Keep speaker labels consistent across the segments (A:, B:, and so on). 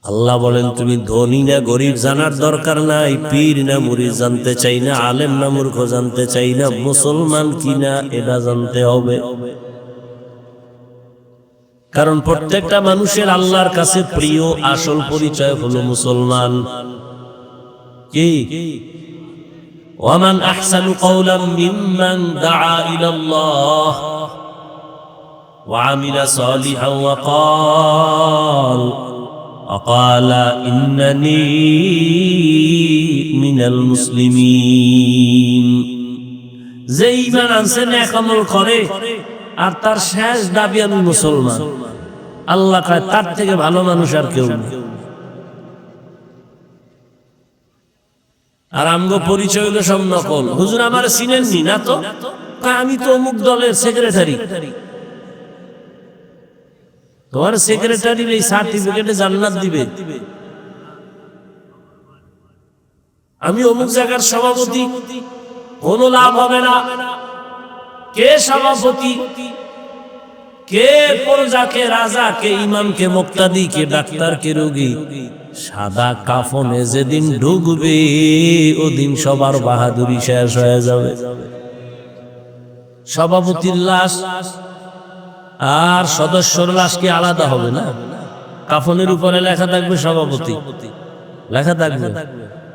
A: আল্লাহ বলেন তুমি ধনী না গরিব জানার দরকার নাই, পীর না মুরিদ জানতে চাই না, আলেম না মূর্খ জানতে চাই না, মুসলমান কিনা এটা জানতে হবে। কারণ প্রত্যেকটা মানুষের আল্লাহর কাছে প্রিয় আসল পরিচয় হলো মুসলমান। কি ওয়ামান আহসানু কাওলাম মিম্মান দাআ ইলাল্লাহ ওয়া আমিলা সালিহান ওয়া قال إنني من المسلمين। যে ঈমান আনছে নেক আমল করে আর তার শেষ দাবি আমি মুসলমান, আল্লাহ কয় তার থেকে ভালো মানুষ আর কেউ নেই। আর আমগো পরিচয় হলো সব নকল। হুজুর আমার চিনেননি না তো? আমি তো অমুক দলের সেক্রেটারি। তোমার সেক্রেটারির এই সার্টিফিকেটে জান্নাত দিবে? আমি অমুক জায়গার সভাপতি, কোনো লাভ হবে না। কে সভাপতি, কে প্রজা, কে রাজা, কে ইমাম, কে মুক্তাদি, কে ডাক্তার, কে রোগী, সাদা কাফনে যেদিন ঢুকবে ওদিন সবার বাহাদুরি শেষ হয়ে যাবে। সভাপতির লাশ আর সদস্যর লাশ কি আলাদা হবে না? কাফনের উপরে লেখা থাকবে সভাপতি, লেখা থাকবে।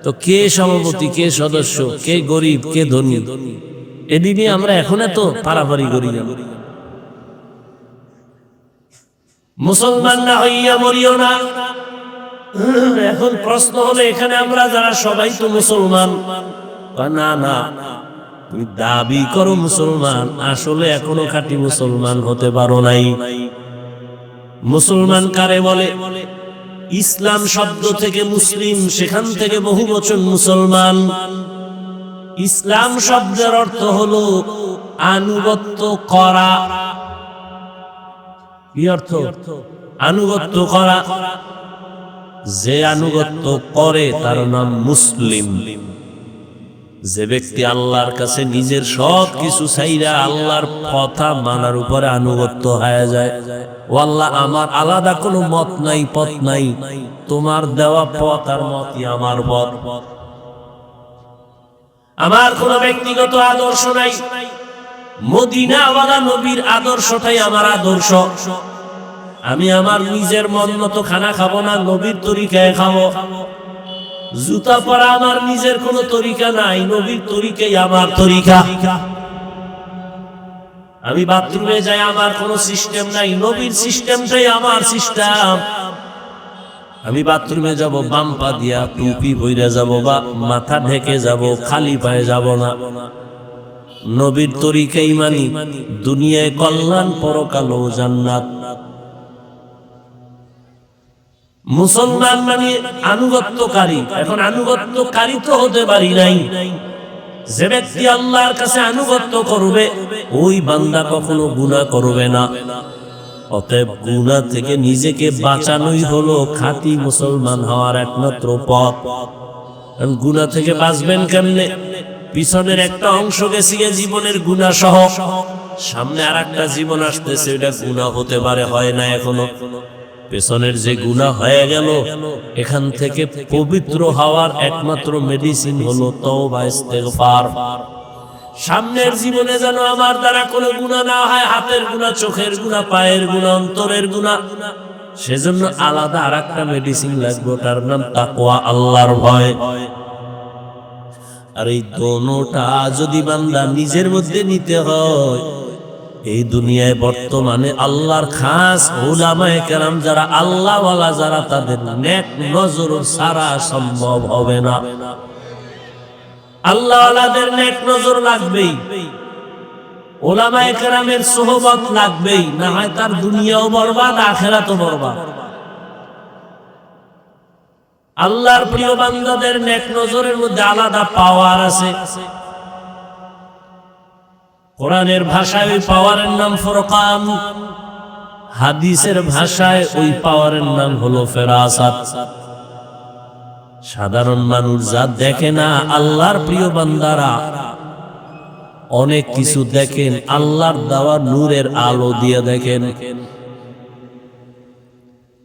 A: তো কে সভাপতি, কে সদস্য, কে গরিব, কে ধনী, এদিকে আমরা এখন এত পারাপারি করি না। মুসলমান না হইয়া মরিও না। এখন প্রশ্ন হলো এখানে আমরা যারা সবাই তো মুসলমান। না না, তুমি দাবি করো মুসলমান, আসলে এখনো খাঁটি মুসলমান হতে পারো নাই। মুসলমান কারে বলে? ইসলাম শব্দ থেকে মুসলিম, সেখান থেকে বহু বচন মুসলমান। ইসলাম শব্দের অর্থ হলো আনুগত্য করা। কি অর্থ? আনুগত্য করা। যে আনুগত্য করে তার নাম মুসলিম। যে ব্যক্তি আল্লাহর কাছে নিজের সব কিছু ছাইরা আল্লাহর কথা মানার উপরে আনুগত্য হয়ে যায়, ও আল্লাহ আমার আলাদা কোনো মত নাই, পথ নাই, তোমার দেওয়া পথ আর মতই আমার পথ, আমার কোনো ব্যক্তিগত আদর্শ নাই, মদিনাওয়ালা নবীর আদর্শটাই আমার আদর্শ। আমি আমার নিজের মন মতো খানা খাবো না, নবীর তরিকায় খাবো। জুতা পরা আমার নিজের কোনো তরিকা নাই, নবীর তরিকাই আমার তরিকা। আমি বাথরুমে যাই, আমার কোনো সিস্টেম নাই, নবীর সিস্টেমটাই আমার সিস্টেম। আমি বাথরুমে যাব বাম পা দিয়া, টুপি পইরা যাব বা মাথা ঢেকে যাব, খালি পায়ে যাব না। নবীর তরিকাই মানি, দুনিয়ায় কল্যাণ, পরকালেও জান্নাত। মুসলমান মানে আনুগত্যকারী। এখন আনুগত্যকারী তো হতে পারি নাই। যে ব্যক্তি আল্লাহর কাছে আনুগত্য করবে ওই বান্দা কখনো গুনাহ করবে না। অতএব গুনাহ থেকে নিজেকে বাঁচানোই হলো খাঁটি মুসলমান হওয়ার একমাত্র পথ। গুনাহ থেকে বাঁচবেন কেমনে? পিছনের একটা অংশ গেছে জীবনের গুনাহ সহ, সামনে আর একটা জীবন আসতেছে, এটা গুনাহ হতে পারে, হয় না এখনো। পেছনের যে গুনাহ হয়ে গেল, এখান থেকে পবিত্র হওয়ার একমাত্র মেডিসিন হলো তওবা, ইস্তেগফার। সামনের জীবনে যেন আমার দ্বারা কোনো গুনাহ না হয়, হাতের গুনাহ, চোখের গুনাহ, পায়ের গুনাহ, অন্তরের গুনাহ, সেজন্য আলাদা আরেকটা মেডিসিন লাগবে, তার নাম তাকওয়া, আল্লাহর ভয়। আর এই দোনোটা যদি বান্দা নিজের মধ্যে নিতে হয়, এই দুনিয়ায় বর্তমানে আল্লাহর খাস উলামায়ে কেরাম যারা আল্লাহওয়ালা, যারা তাদের নেক নজর ছাড়া সম্ভব হবে না। আল্লাহওয়ালাদের নেক নজর লাগবেই, উলামায়ে কেরামের সোহবত লাগবেই, না হয় তার দুনিয়াও বরবাদ, আখিরাতও বরবাদ। আল্লাহর প্রিয় বান্দাদের নেক নজরের মধ্যে আলাদা পাওয়ার আছে। কোরআনের ভাষায় ওই পাওয়ারের নাম ফুরকান, হাদিসের ভাষায় ওই পাওয়ারের নাম হলো ফেরাসাত। সাধারণ মানুষ যা দেখে না, আল্লাহর প্রিয় বান্দারা অনেক কিছু দেখেন, আল্লাহর দেওয়া নূরের আলো দিয়ে দেখেন।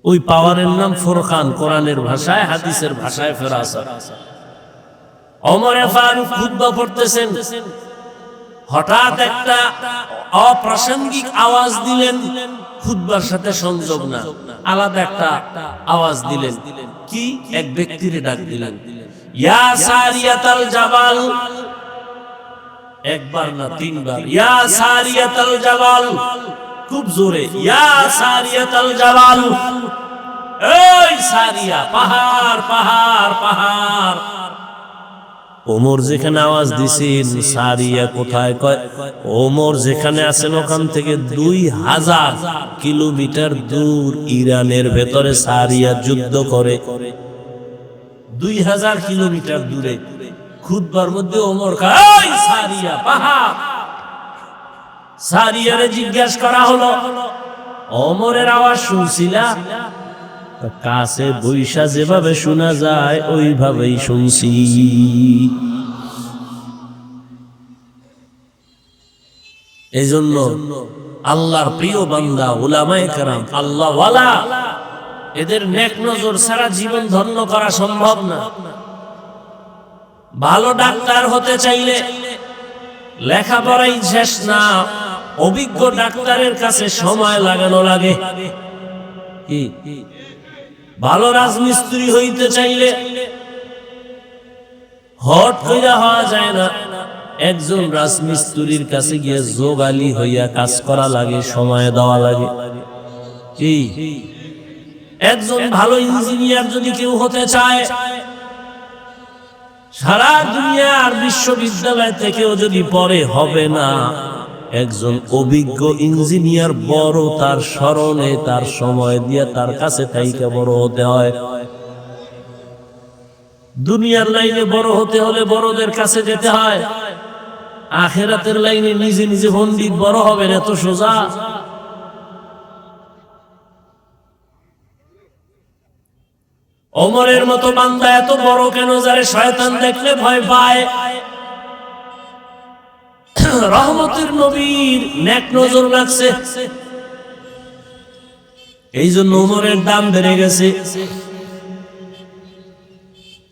A: ওই পাওয়ারের নাম ফুরকান, কোরআনের ভাষায়, হাদিসের ভাষায় ফেরাসাত। ওমরে ফারুক খুতবা পড়তেছেন, হঠাৎ একটা অপ্রাসঙ্গিক আওয়াজ দিলেন, খুতবার সাথে সংযোগ না, আলাদা একটা আওয়াজ দিলেন। কি? এক ব্যক্তির ডাক দিলেন, ইয়া সারিয়াতাল জাবাল। একবার না, তিনবার, ইয়া সারিয়াতাল জাবাল, খুব জোরে, ইয়া সারিয়াতাল জাবাল, এই সারিয়া, পাহাড় পাহাড় পাহাড়। ওমর যেখানে আওয়াজ দিছেন, সারিয়া কোথায়? কয় ওমর যেখানে আছেন ওখান থেকে 2000 কিলোমিটার দূর ইরানের ভেতরে সারিয়া যুদ্ধ করে। 2000 কিলোমিটার দূরে খুতবার মধ্যে ওমর কয় সারিয়া পাহাড়। সারিয়ারে জিজ্ঞাসা করা হলো, ওমরের আওয়াজ শুনছিলা? কাছে বৈশা যেভাবে শোনা যায় ওইভাবেই শুনছি। এই জন্য আল্লাহর প্রিয় বান্দা উলামায়ে কেরাম, আল্লাহ ওয়ালা, এদের নেক নজর ছাড়া জীবন ধন্য করা সম্ভব না। ভালো ডাক্তার হতে চাইলে লেখাপড়াই শেষ না, অভিজ্ঞ ডাক্তারের কাছে সময় লাগানো লাগে। কি? ভালো রাজমিস্ত্রি হইতে চাইলে হট কইরা হওয়া যায় না, একজন রাজমিস্ত্রির কাছে গিয়ে যোগালি হইয়া কাজ করা লাগে, সময় দেওয়া লাগে। কি? একজন ভালো ইঞ্জিনিয়ার যদি কেউ হতে চায়, সারা দুনিয়ার বিশ্ববিদ্যালয় থেকেও যদি পড়ে হবে না, একজন অভিজ্ঞ ইঞ্জিনিয়ার বড়, তার স্মরণে তার সময় দিয়ে তার কাছে থাইকা বড় হতে হয়। দুনিয়ার লাইনে বড় হতে হলে বড়দের কাছে যেতে হয়, আখিরাতের লাইনে নিজে নিজে পণ্ডিত বড় হবেন এত সোজা? ওমরের মতো বান্দা এত বড় কেন, যারে শয়তান দেখলে ভয় পায়? রহমতের নবীর নেক নজর লাগছে, এই জন্য ওমরের দাম বেড়ে গেছে।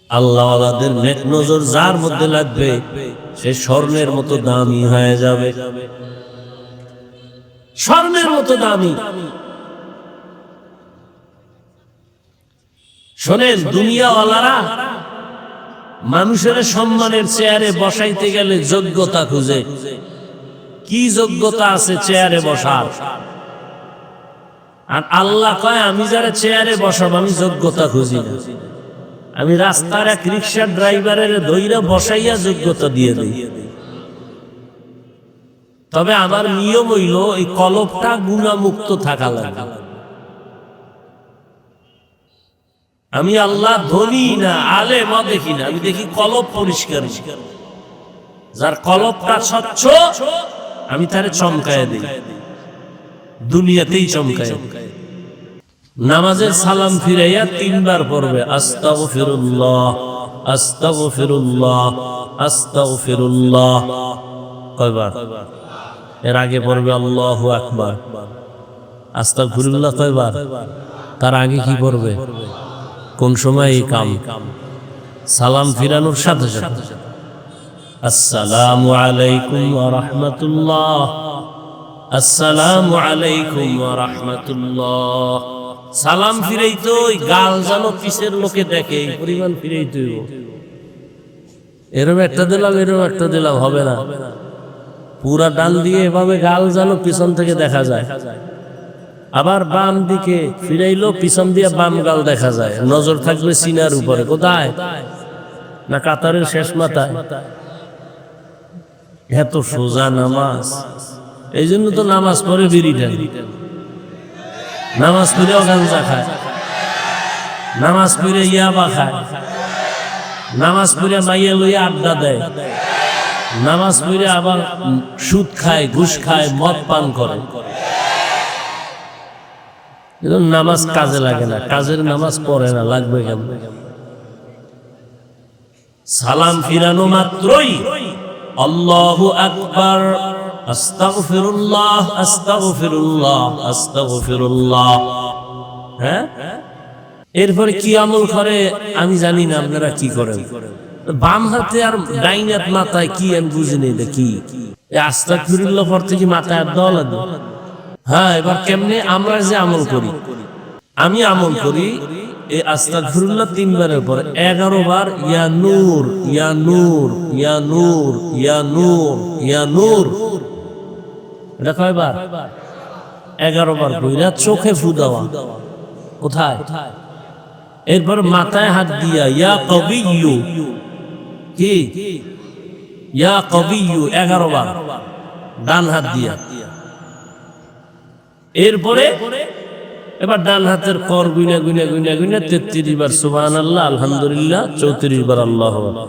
A: আল্লাহওয়ালাদের নেক নজর যার মধ্যে লাগবে সে স্বর্ণের মতো দামি হয়ে যাবে, স্বর্ণের মতো দামি। শোনেন, দুনিয়াওয়ালারা মানুষের সম্মানের চেয়ারে বসাইতে গেলে যোগ্যতা খুঁজে। কি যোগ্যতা আছে চেয়ারে বসার? আর আল্লাহ কয়, আমি যারা চেয়ারে বসাবো আমি যোগ্যতা খুঁজি না, আমি রাস্তার এক রিক্সা ড্রাইভারের ধইরা বসাইয়া যোগ্যতা দিয়ে দিই। তবে আমার নিয়ম হইল এই কলবটা গুণামুক্ত থাকা লাগে। আমি আল্লাহ ধনী না, আলেম দেখি না, আমি দেখি কলব পরিষ্কার। যার কলবটা স্বচ্ছ আমি তারে চমকায় দিই, দুনিয়াতেই চমকায়। নামাজের সালাম ফিরাইয়া 3 বার পড়বে, আস্তাগফিরুল্লাহ আস্তাগফিরুল্লাহ আস্তাগফিরুল্লাহ। কয়বার? এর আগে পড়বে আল্লাহু আকবার। আস্তাগফিরুল্লাহ কয়বার? তার আগে কি পড়বে? কোন সময় এই কাম? সালাম ফিরানোর সাথে সাথে আসসালামু আলাইকুম ওয়া রাহমাতুল্লাহ, আসসালামু আলাইকুম ওয়া রাহমাতুল্লাহ। সালাম ফিরাইতো গাল যেন পিছের লোকে দেখে এই পরিমাণ ফিরাইতো। এরকম একটা দিলাম এরকম একটা দিলাম হবে না, পুরা ডান দিয়ে এভাবে গাল যেন পিছন থেকে দেখা যায়। আবার বাম দিকে ফিরাইলো, পিছন দিয়ে বাম গাল দেখা যায়। নজর থাকবে সিনার উপরে। কোথায়? না কাতারের শেষ মাথায়। এত সোজা নামাজ। এই জন্য তো নামাজ পড়ে বিড়ি টানে, নামাজ পড়েও গাঞ্জা খায়, নামাজ পড়ে ইয়াবা খায়, নামাজ পড়ে মাইয়া লইয়া আড্ডা দেয়, নামাজ পড়ে আবার সুদ খায়, ঘুষ খায়, মদ পান করে। নামাজ কাজে লাগে না, কাজের নামাজ পড়ে না, লাগবে কেন? সালাম ফিরানো মাত্রই আল্লাহু আকবার, আস্তাগফিরুল্লাহ আস্তাগফিরুল্লাহ আস্তাগফিরুল্লাহ। হ্যাঁ, এরপরে কি আমল করে আমি জানি না, আপনারা কি করেন? বাম হাতে আর ডাইন হাত মাথায় কি আমি বুঝিনি, এটা কি আস্তাগফিরুল্লাহ পড়তে কি মাথায় হাত দেওয়া লাগবে? হ্যাঁ, এবার কেমনে আমরা যে আমল করি, আমি আমল করি এই আস্তাগফিরুল্লাহ 3 বারের পর 11 বার ইয়া নূর ইয়া নূর ইয়া নূর ইয়া নূর ইয়া নূর, এটা কয়বার? 11 বার কইরা চোখে ফু দেওয়া। কোথায়? এরপর মাথায় হাত দিয়া ইয়া কবিয়্যু, কি ইয়া কবিয়্যু 11 বার ডান হাত দিয়া। এরপরে এবার ডান হাতের কর গুইনা গুইনা গুইনা গুইনা 33 বার সুবহানাল্লাহ আলহামদুলিল্লাহ, 34 বার আল্লাহু আকবার।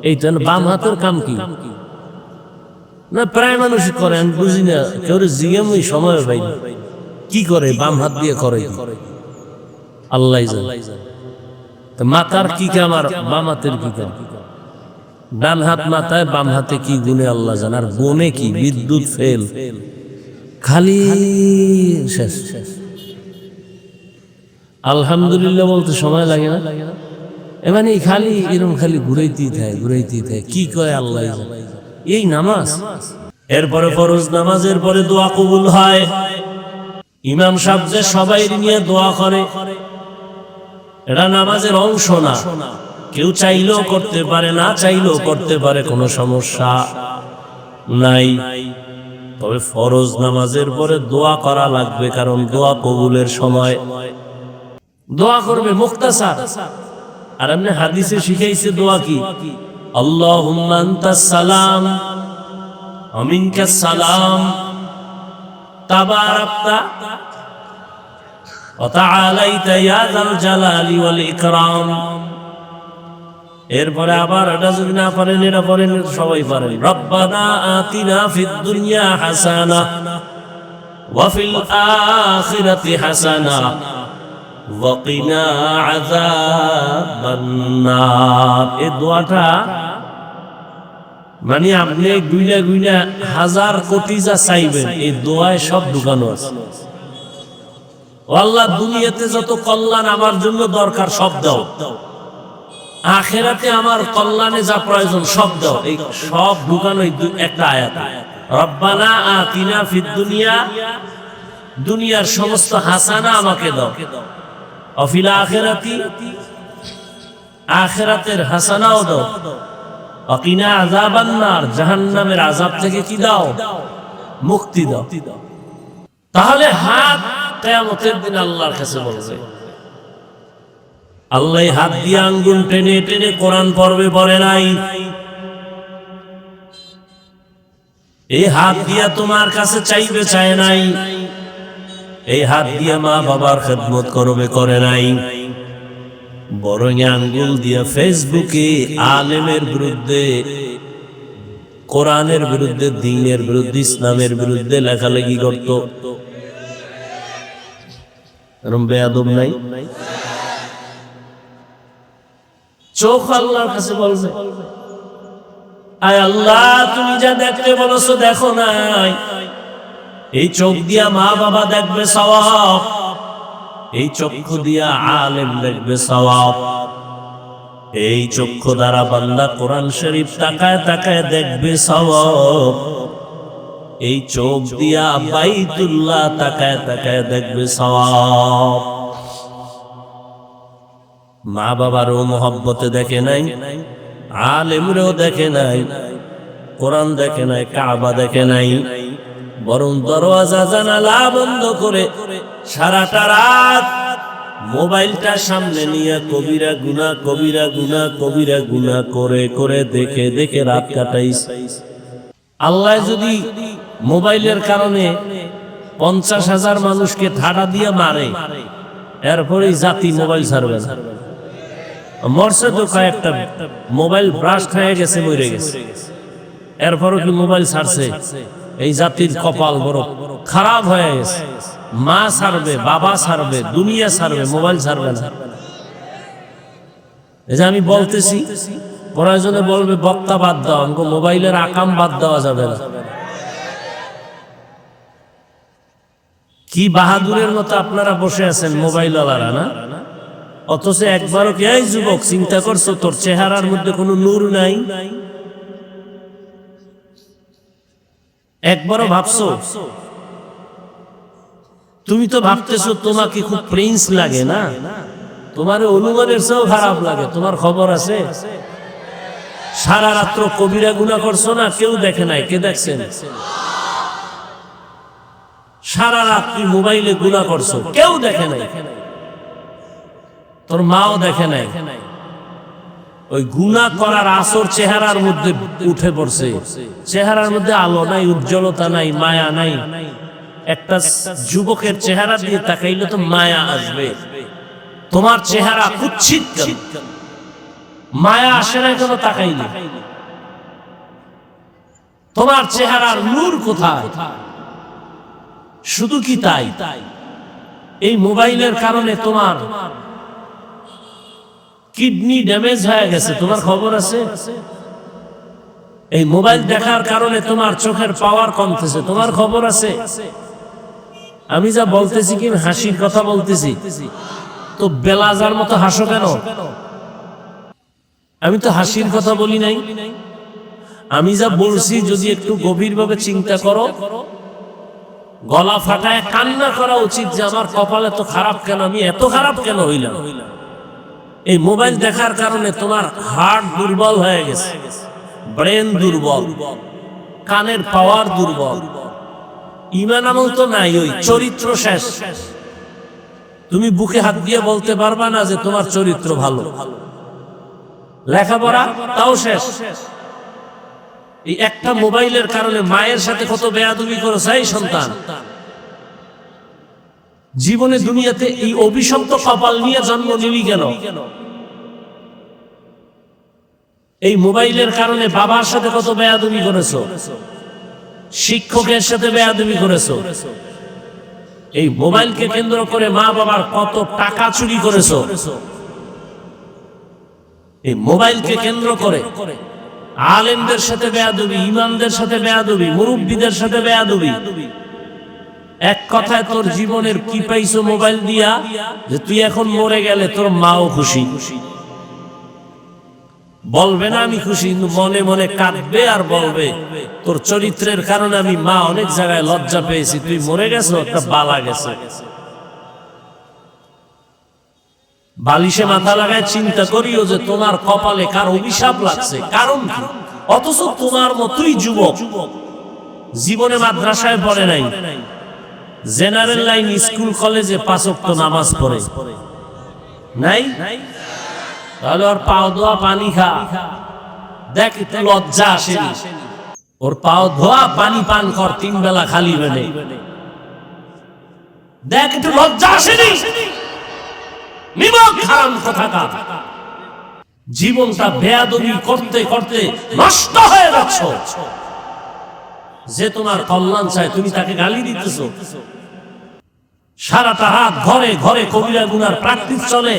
A: এইটা বাম হাতের কাম কি না প্রায় মানুষ করে, আমি বুঝি না, কেউ জিজ্ঞেস আমি সময় পাই না, কি করে বাম হাত দিয়ে করে কি? আল্লাহ জানে। তো মাথার কি কাম আর বাম হাতের কি কাম? ডান হাত মাথায়, বাম হাতে কি গুনে আল্লাহ জানে। আর গুনে কি বিদ্যুৎ ফেল, খালি শেষ। আলহামদুলিল্লাহ বলতে সময় লাগে না, এবার এই খালি এরকম খালি ঘুরাইতেই থাকে, কি কয় আল্লাহ জানে। এই নামাজ, এরপরে ফরজ নামাজের পরে দোয়া কবুল হয়। ইমাম সাহেব যে সবাই নিয়ে দোয়া করে, এটা নামাজের অংশ না। কেউ চাইলেও করতে পারে, না চাইলেও করতে পারে, কোনো সমস্যা নাই। তবে ফরজ নামাজের পরে দোয়া করা লাগবে, কারণ দোয়া কবুলের সময় দোয়া করবে মুখতাসার। আর এমনি হাদিসে শিখাইছে দোয়া কি, আল্লাহুম্মা আনতাস সালাম ওয়া মিনকাস সালাম তাবারাকতা ওয়া তাআলাইতা ইয়া যাল জালালি ওয়াল ইকরাম। এরপরে আবার এটা যদি না পারেন, এটা পড়েন, সবাই পারেন, রব্বানা আতিনা ফিদ দুনিয়া হাসানাহ ওয়া ফিল আখিরাতি হাসানাহ ওয়া কিনা আযাবান নার। এই দোয়াটা মানে আপনি গুইনা গুইনা হাজার কোটি যা চাইবেন, এই দোয়ায় সব ঢুকানো আছে। ও আল্লাহ, দুনিয়াতে যত কল্যাণ আমার জন্য দরকার সব দাও, আখিরাতে আমার কল্যাণে যা প্রয়োজন সব দাও। এই সব ঢুকানো একটা আয়াত, রব্বানা আতিনা ফিদ দুনিয়া, দুনিয়ার সমস্ত হাসানা আমাকে দাও, ওয়া ফিল আখিরাতি, আখিরাতের হাসানাও দাও, ওয়া কিনা আযাবান নার, জাহান্নামের আযাব থেকে কি দাও, মুক্তি দাও। তাহলে হাত কিয়ামতের দিন আল্লাহর কাছে বলবে, আল্লাহ হাত দিয়ে আঙ্গুল টেনে টেনে কোরআন পড়বে, পড়ে নাই। এই হাত দিয়া তোমার কাছে চাইবে, চায় নাই। এই হাত দিয়া মা বাবার খেদমত করবে, করে নাই। বরং আঙ্গুল দিয়া ফেসবুকে আলেমের বিরুদ্ধে, কোরআনের বিরুদ্ধে, দ্বীনের বিরুদ্ধে, ইসলামের বিরুদ্ধে লেখালেখি করত। এরকম বেয়াদব নাই? চোখ আল্লাহর কাছে বলবে, আয় আল্লাহ, তুমি যা দেখতে বলেছো দেখো নাই। এই চোখ দিয়া মা বাবা দেখবে সওয়াব, এই চক্ষু দিয়া আলেম দেখবে সওয়াব, এই চক্ষু দ্বারা বান্দা কোরআন শরীফ তাকায় তাকায় দেখবে সওয়াব, এই চোখ দিয়া বাইতুল্লাহ তাকায় তাকায় দেখবে সওয়াব। মা বাবারও মোহব্বতে দেখে নাই, আলেমরেও দেখে নাই, কোরআন দেখে নাই, কাবা দেখে নাই, বরং দরওয়াজা জানালা বন্ধ করে সারাটা রাত মোবাইলটা সামনে নিয়ে কবিরা গুনাহ, কবিরা গুনাহ, কবিরা গুনাহ করে করে দেখে দেখে রাত কাটাইছে। আল্লাহ যদি মোবাইলের কারণে 50,000 মানুষকে ধাড়া দিয়ে মারে, এরপরে জাতি মোবাইল ছাড়বে না। মরছে তো কয়েকটা, মোবাইল ব্রাস্ট হয়ে গেছে, মরে গেছে, এরপরও কি মোবাইল ছাড়ছে? এই জাতির কপাল বড় খারাপ হয়ে গেছে। মা ছাড়বে, বাবা ছাড়বে, দুনিয়া ছাড়বে, মোবাইল ছাড়বে না। এই যে আমি বলতেছি, প্রয়োজনে বলবে বক্তা বাদ দাও, আমাকে মোবাইলের আকাম বাদ দেওয়া যাবে না। কি বাহাদুরের মতো আপনারা বসে আছেন মোবাইল ওয়ালারা, না? অথচ একবারও কি এই যুবক চিন্তা করছো তোর চেহারার মধ্যে কোনো নূর নাই? একবারও ভাবছো? তুমি তো ভাবতেছো তোমাকে খুব প্রিন্স লাগে, না? তোমার অনুমানের চেয়েও খারাপ লাগে। তোমার খবর আছে? সারা রাত্র কবিরা গুনাহ করছো না? কেউ দেখে নাই। কে দেখছেন? সারা রাত তুই মোবাইলে গুনাহ করছো, কেউ দেখে নাই। তোর মাও দেখে নাই। ওই গুনাহ করার আসর চেহারার মধ্যে উঠে পড়ছে। চেহারার মধ্যে আলো নাই, উজ্জ্বলতা নাই, মায়া নাই। একটা যুবকের চেহারা দিয়ে তাকাইলে তো মায়া আসবে। তোমার চেহারা কুৎসিত কেন? মায়া আসে না কেন তাকাইলে? তোমার চেহারার নূর কোথায়? শুধু কি তাই, এই মোবাইলের কারণে তোমার কিডনি ড্যামেজ হয়ে গেছে। তোমার খবর আছে? এই মোবাইল দেখার কারণে তোমার চোখের পাওয়ার কমতেছে। তোমার খবর আছে? আমি যা বলতেছি কি হাসির কথা বলতেছি, তো বেলাজার মতো হাসো কেন? আমি তো হাসির কথা বলি নাই। আমি যা বলছি যদি একটু গভীরভাবে চিন্তা করো, গলা ফাটায় কান্না করা উচিত যে আমার কপালে তো খারাপ কেন, আমি এত খারাপ কেন হইলাম। এই মোবাইল দেখার কারণে তোমার হার্ট দুর্বল হয়ে গেছে, ব্রেন দুর্বল, কানের পাওয়ার দুর্বল, ঈমান আমল তো নাই, ওই চরিত্র শেষ। তুমি বুকে হাত দিয়ে বলতে পারবা না যে তোমার চরিত্র ভালো। লেখাপড়া তাও শেষ। এই একটা মোবাইলের কারণে মায়ের সাথে কত বেয়াদবি করেছে এই সন্তান। জীবনে দুনিয়াতে এই অভিশপ্ত কপাল নিয়ে জন্ম নিবি কেন? এই মোবাইলের কারণে বাবার সাথে কত বেয়াদবি করেছো, শিক্ষকের সাথে বেয়াদবি করেছো। এই মোবাইলকে কেন্দ্র করে মা বাবার কত টাকা চুরি করেছো। এই মোবাইলকে কেন্দ্র করে আলেমদের সাথে বেয়াদবি, ইমামদের সাথে বেয়াদবি, মুরব্বীদের সাথে বেয়াদবি। এক কথায় তোর জীবনের কি পাইছো মোবাইল দিয়া, যে তুই এখন মরে গেলে তোর মাও খুশি। বলবে না আমি খুশি, কিন্তু মনে মনে কাঁদবে আর বলবে তোর চরিত্রের কারণে আমি মা অনেক জায়গায় লজ্জা পেয়েছি, তুই মরে গেছো, একটা বালা গেছে। বালিশে মাথা লাগায় চিন্তা করিও যে তোমার কপালে কার অভিশাপ লাগছে, কারণ কি? অথচ তোমার মতোই যুবক জীবনে মাদ্রাসায় পড়ে নাই, জেনারেল লাইন স্কুল কলেজে 5 ওয়াক্ত নামাজ পড়ে নাই, তাহলে ওর পাও ধোয়া পানি খা, দেখ একটু লজ্জা আসেনি? ওর পাও ধোয়া পানি পান কর 3 বেলা খালি বেনে, দেখ একটু লজ্জা আসেনি? নিমক হারাম কোথাকার। জীবনটা বেয়াদবি করতে করতে নষ্ট হয়ে যাচ্ছ। যে তোমার কল্যাণ চায় তুমি তাকে গালি দিতেছো। সারাটা রাত ঘরে ঘরে কবিরা গুনার প্র্যাকটিস চলে।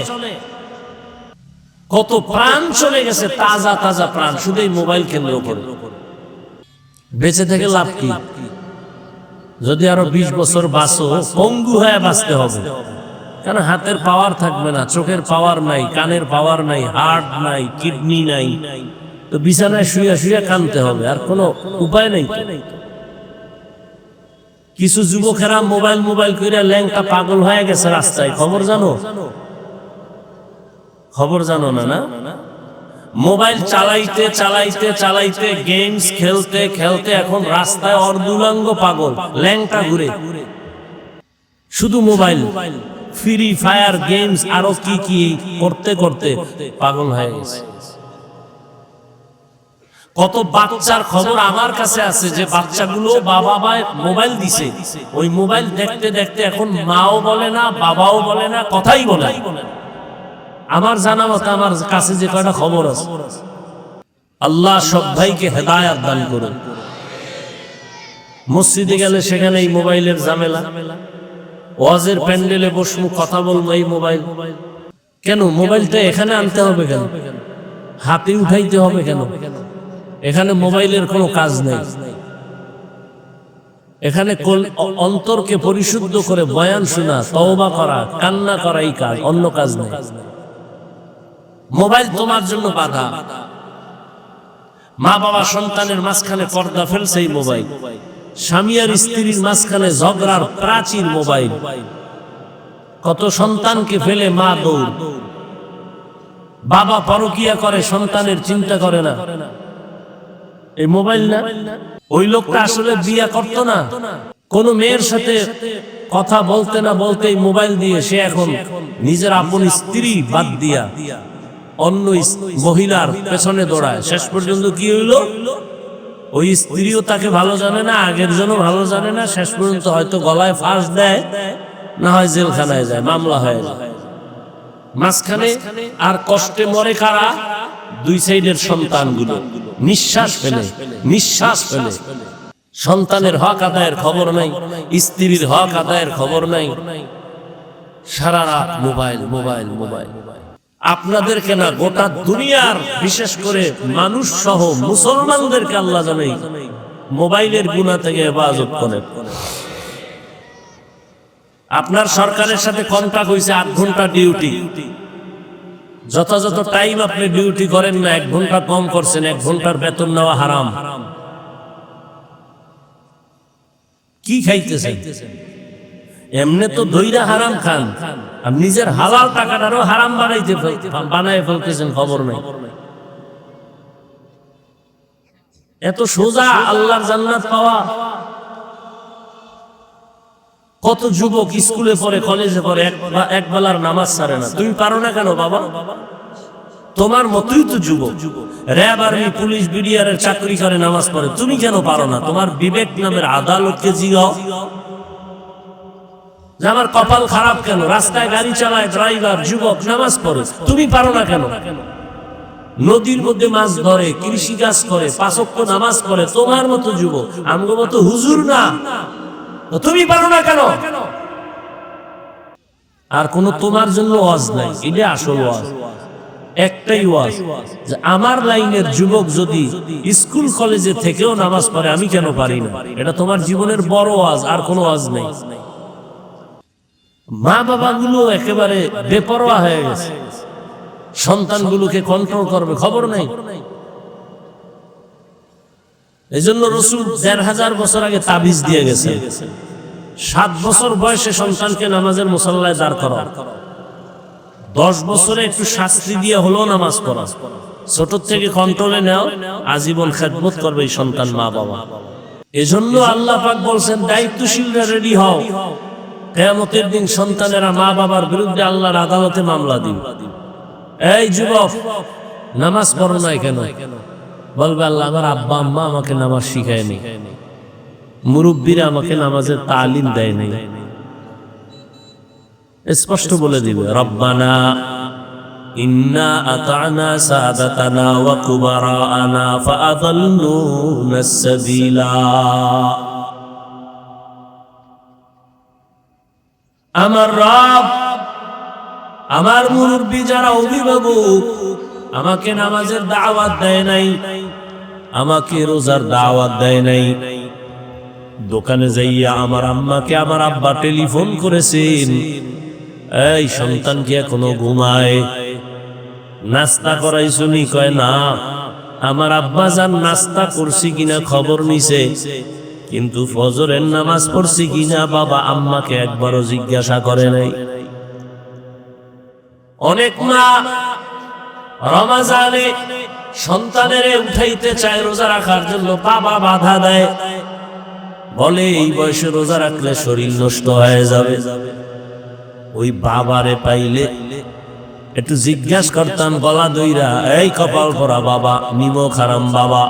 A: কত প্রাণ চলে গেছে, তাজা তাজা প্রাণ, শুধু এই মোবাইল কেন্দ্র করে। বেঁচে থেকে লাভ কি? যদি আরো 20 বছর বাঁচো, পঙ্গু হয়ে বাঁচতে হবে। কারণ হাতের পাওয়ার থাকবে না, চোখের পাওয়ার নাই, কানের পাওয়ার নাই, হার্ট নাই, কিডনি নাই, তো বিছানায় শুয়ে শুয়ে কানতে হবে, আর কোনো উপায় নেই। কিছু যুবকেরা মোবাইল মোবাইল করে ল্যাংটা পাগল হয়ে গেছে রাস্তায়, খবর জানো? খবর জানো না? না, মোবাইল চালাইতে চালাইতে চালাইতে, গেমস খেলতে খেলতে এখন রাস্তায় অর্ধুলাঙ্গ পাগল, ল্যাংটা ঘুরে, শুধু মোবাইল, ফ্রি ফায়ার গেমস আরো কি কি করতে করতে পাগল হয়ে গেছে। কত বাচ্চার খবর আমার কাছে আছে যে বাচ্চাগুলো বাবা মোবাইল দিছে, ওই মোবাইল দেখতে দেখতে এখন মাও বলে না, বাবাও বলে না, কথাই বলে না। আমার জানা মতো আমার কাছে যে কয়টা খবর আছে, আল্লাহ সব ভাইকে হেদায়েত দান করুন। মসজিদে গেলে সেখানে এই মোবাইলের ঝামেলা, ওয়াজের প্যান্ডেলে বসবো কথা বলবো এই মোবাইল। কেন মোবাইলটা এখানে আনতে হবে কেন? হাতে উঠাইতে হবে কেন? এখানে মোবাইলের কোনো কাজ নেই। এখানে অন্তরকে পরিশুদ্ধ করে বয়ান শোনা, তওবা করা, কান্না করা, এই কাজ, অন্য কাজ নেই। মোবাইল তোমার জন্য বাধা। মা বাবা সন্তানের মাঝখানে পর্দা ফেলছে এই মোবাইল। স্বামী আর স্ত্রীর মাঝখানে ঝগড়ার প্রাচীর মোবাইল। কত সন্তানকে ফেলে মা দৌড়। বাবা পরকিয়া করে, সন্তানের চিন্তা করে না। এই মোবাইল না? ওই লোকটা আসলে বিয়ে করতো না, কোন মেয়ের সাথে কথা বলতে না বলতে মোবাইল দিয়ে সে এখন নিজের আপন স্ত্রী বাদ দিয়া অন্য মহিলার পেছনে দৌড়ায়। শেষ পর্যন্ত কি হইল? ওই স্ত্রীও তাকে ভালো জানে না, আগের জন্য ভালো জানে না। শেষ পর্যন্ত হয়তো গলায় ফাঁস দেয়, না হয় জেলখানায় যায়, মামলা হয়ে যায়। মাঝখানে আর কষ্টে মরে কারা? দুই সাইডের সন্তানগুলো নিঃশ্বাস ফেলে। সন্তানের হক আদায়ের খবর নাই, স্ত্রীর হক আদায়ের খবর নাই। সারা রাত মোবাইল। আপনাদেরকে না, গোটা দুনিয়ার বিশেষ করে মানুষ সহ মুসলমানদেরকে আল্লাহ জানেই মোবাইলের গুনাহ থেকে হেফাজত করেন। আপনার সরকারের সাথে কন্ট্রাক্ট হয়েছে 8 ঘন্টা ডিউটি। যথাযথ টাইম আপনি ডিউটি করেন না, 1 ঘন্টা কম করছেন, 1 ঘন্টার বেতন নেওয়া হারাম। কি খাইতেছেন? এমনি তো দইরা হারাম খান, আর নিজের হালাল টাকাটারও হারাম বানাই ফেলতেছেন, খবর নেই। এত সোজা আল্লাহর জান্নাত পাওয়া? কত যুবক স্কুলে পড়ে, কলেজে পড়ে, এক বেলার নামাজ ছাড়ে না। তুমি পারো না কেন বাবা? তোমার মতই তো যুবক, র্যাব, আর্মি, পুলিশ, বিডিআর চাকরি করে, নামাজ পড়ে। তুমি কেন পারো না? তোমার বিবেক নামের আদালতকে জিগাও যে আমার কপাল খারাপ কেন? রাস্তায় গাড়ি চালায় ড্রাইভার, যুবক, নামাজ পড়ে, তুমি পারো না কেন? নদীর মধ্যে মাছ ধরে, কৃষি কাজ করে, 5 ওয়াক্ত নামাজ পড়ে, তোমার মতো যুবক। আমগো মতো হুজুর না, তুমি পারো না কেন? আর কোন তোমার জন্য ওয়াজ নাই, এটা আসল ওয়াজ। একটাই ওয়াজ, যে আমার লাইনের যুবক যদি স্কুল কলেজে থেকেও নামাজ পড়ে, আমি কেন পারি না? এটা তোমার জীবনের বড় ওয়াজ, আর কোনো ওয়াজ নেই। মা বাবাগুলো একেবারে বেপরোয়া হয়ে গেছে, সন্তানগুলোকে কন্ট্রোল করবে খবর নাই। এই জন্য রাসূল ১৫০০ বছর আগে তাবিজ দিয়ে গেছে, 7 বছর বয়সে সন্তানকে নামাজের মুসাল্লায় দাঁড় করা, 10 বছরে একটু শাস্তি দিয়ে হলো নামাজ পড়া, ছোট থেকে কন্ট্রোলে নেও, আজীবন খেদমত করবে এই সন্তান মা বাবা। এজন্য আল্লাহ পাক বলছেন, দায়িত্বশীলরা রেডি হও, কিয়ামতের দিন সন্তানেরা মা বাবার বিরুদ্ধে আল্লাহর আদালতে মামলা দিবে। এই যুবক, নামাজ পড়ো না কেন? বলবে আল্লাহ আমার আব্বা আম্মা আমাকে নামাজ শিখায়নি, মুরব্বীরা আমাকে নামাজের তালিম দেয় নাই। স্পষ্ট বলে দিবে, রব্বানা ইন্না আতা'না সাদাতানা ওয়া কুবারানা ফাআযাল্লুনা সাবিলা। আমার রব, আমার মুরব্বী যারা অভিভাবক, আমাকে নামাজের দাওয়াত দেয় নাই, আমাকে রোজার দাওয়াত দেয় নাই। দোকানে যাইয়া আমার আম্মাকে আমার আব্বা টেলিফোন করেছেন, এই সন্তান কি এখনো ঘুমায়? নাস্তা করাইছো নি? কয় না। আমার আব্বা জান নাস্তা করছি কিনা খবর নিছে, কিন্তু ফজরের নামাজ পড়ছি কিনা বাবা আম্মাকে একবারও জিজ্ঞাসা করে নাই। অনেক মা রমজানে সন্তানের উঠাইতে চায় রোজা রাখার জন্য, বাবা বাধা দেয়, বলে এই বয়সে রোজা রাখলে শরীর নষ্ট হয়ে যাবে। ওই বাবারে পাইলে একটু জিজ্ঞাসা করতাম গলা দইরা, এই কপাল পরা বাবা, নিমক হারাম বাবা,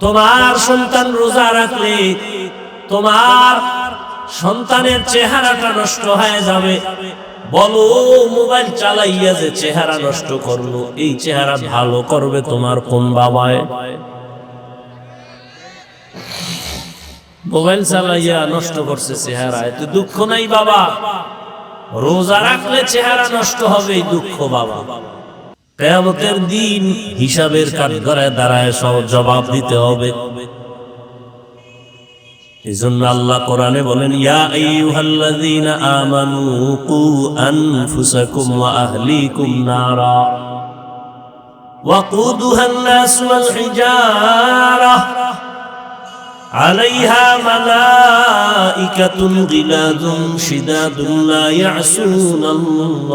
A: তোমার সন্তান রোজা রাখলে তোমার সন্তানের চেহারাটা নষ্ট হয়ে যাবে। বলো মোবাইল চালাইয়া যে চেহারা নষ্ট করলো, এই চেহারা ভালো করবে তোমার কোন বাবায়? মোবাইল চালাইয়া নষ্ট করছে চেহারা, এতে দুঃখ নাই বাবা? রোজা রাখলে চেহারা নষ্ট হবে, এই দুঃখ বাবা। কিয়ামতের দিন হিসাবের কাঠগড়ায় দাঁড়ায় সব জবাব দিতে হবে। এজন্য আল্লাহ কোরআনে বলেন, ইয়া আইয়ুহাল্লাযীনা আমানু কু আনফুসাকুম ওয়া আহলিকুম নারা ওয়াকুদুহান নাস ওয়াল হিজারা আলাইহা মালাইকাতুন গিলাযুন শিদাদুন লা ইয়াসুনাল্লাহা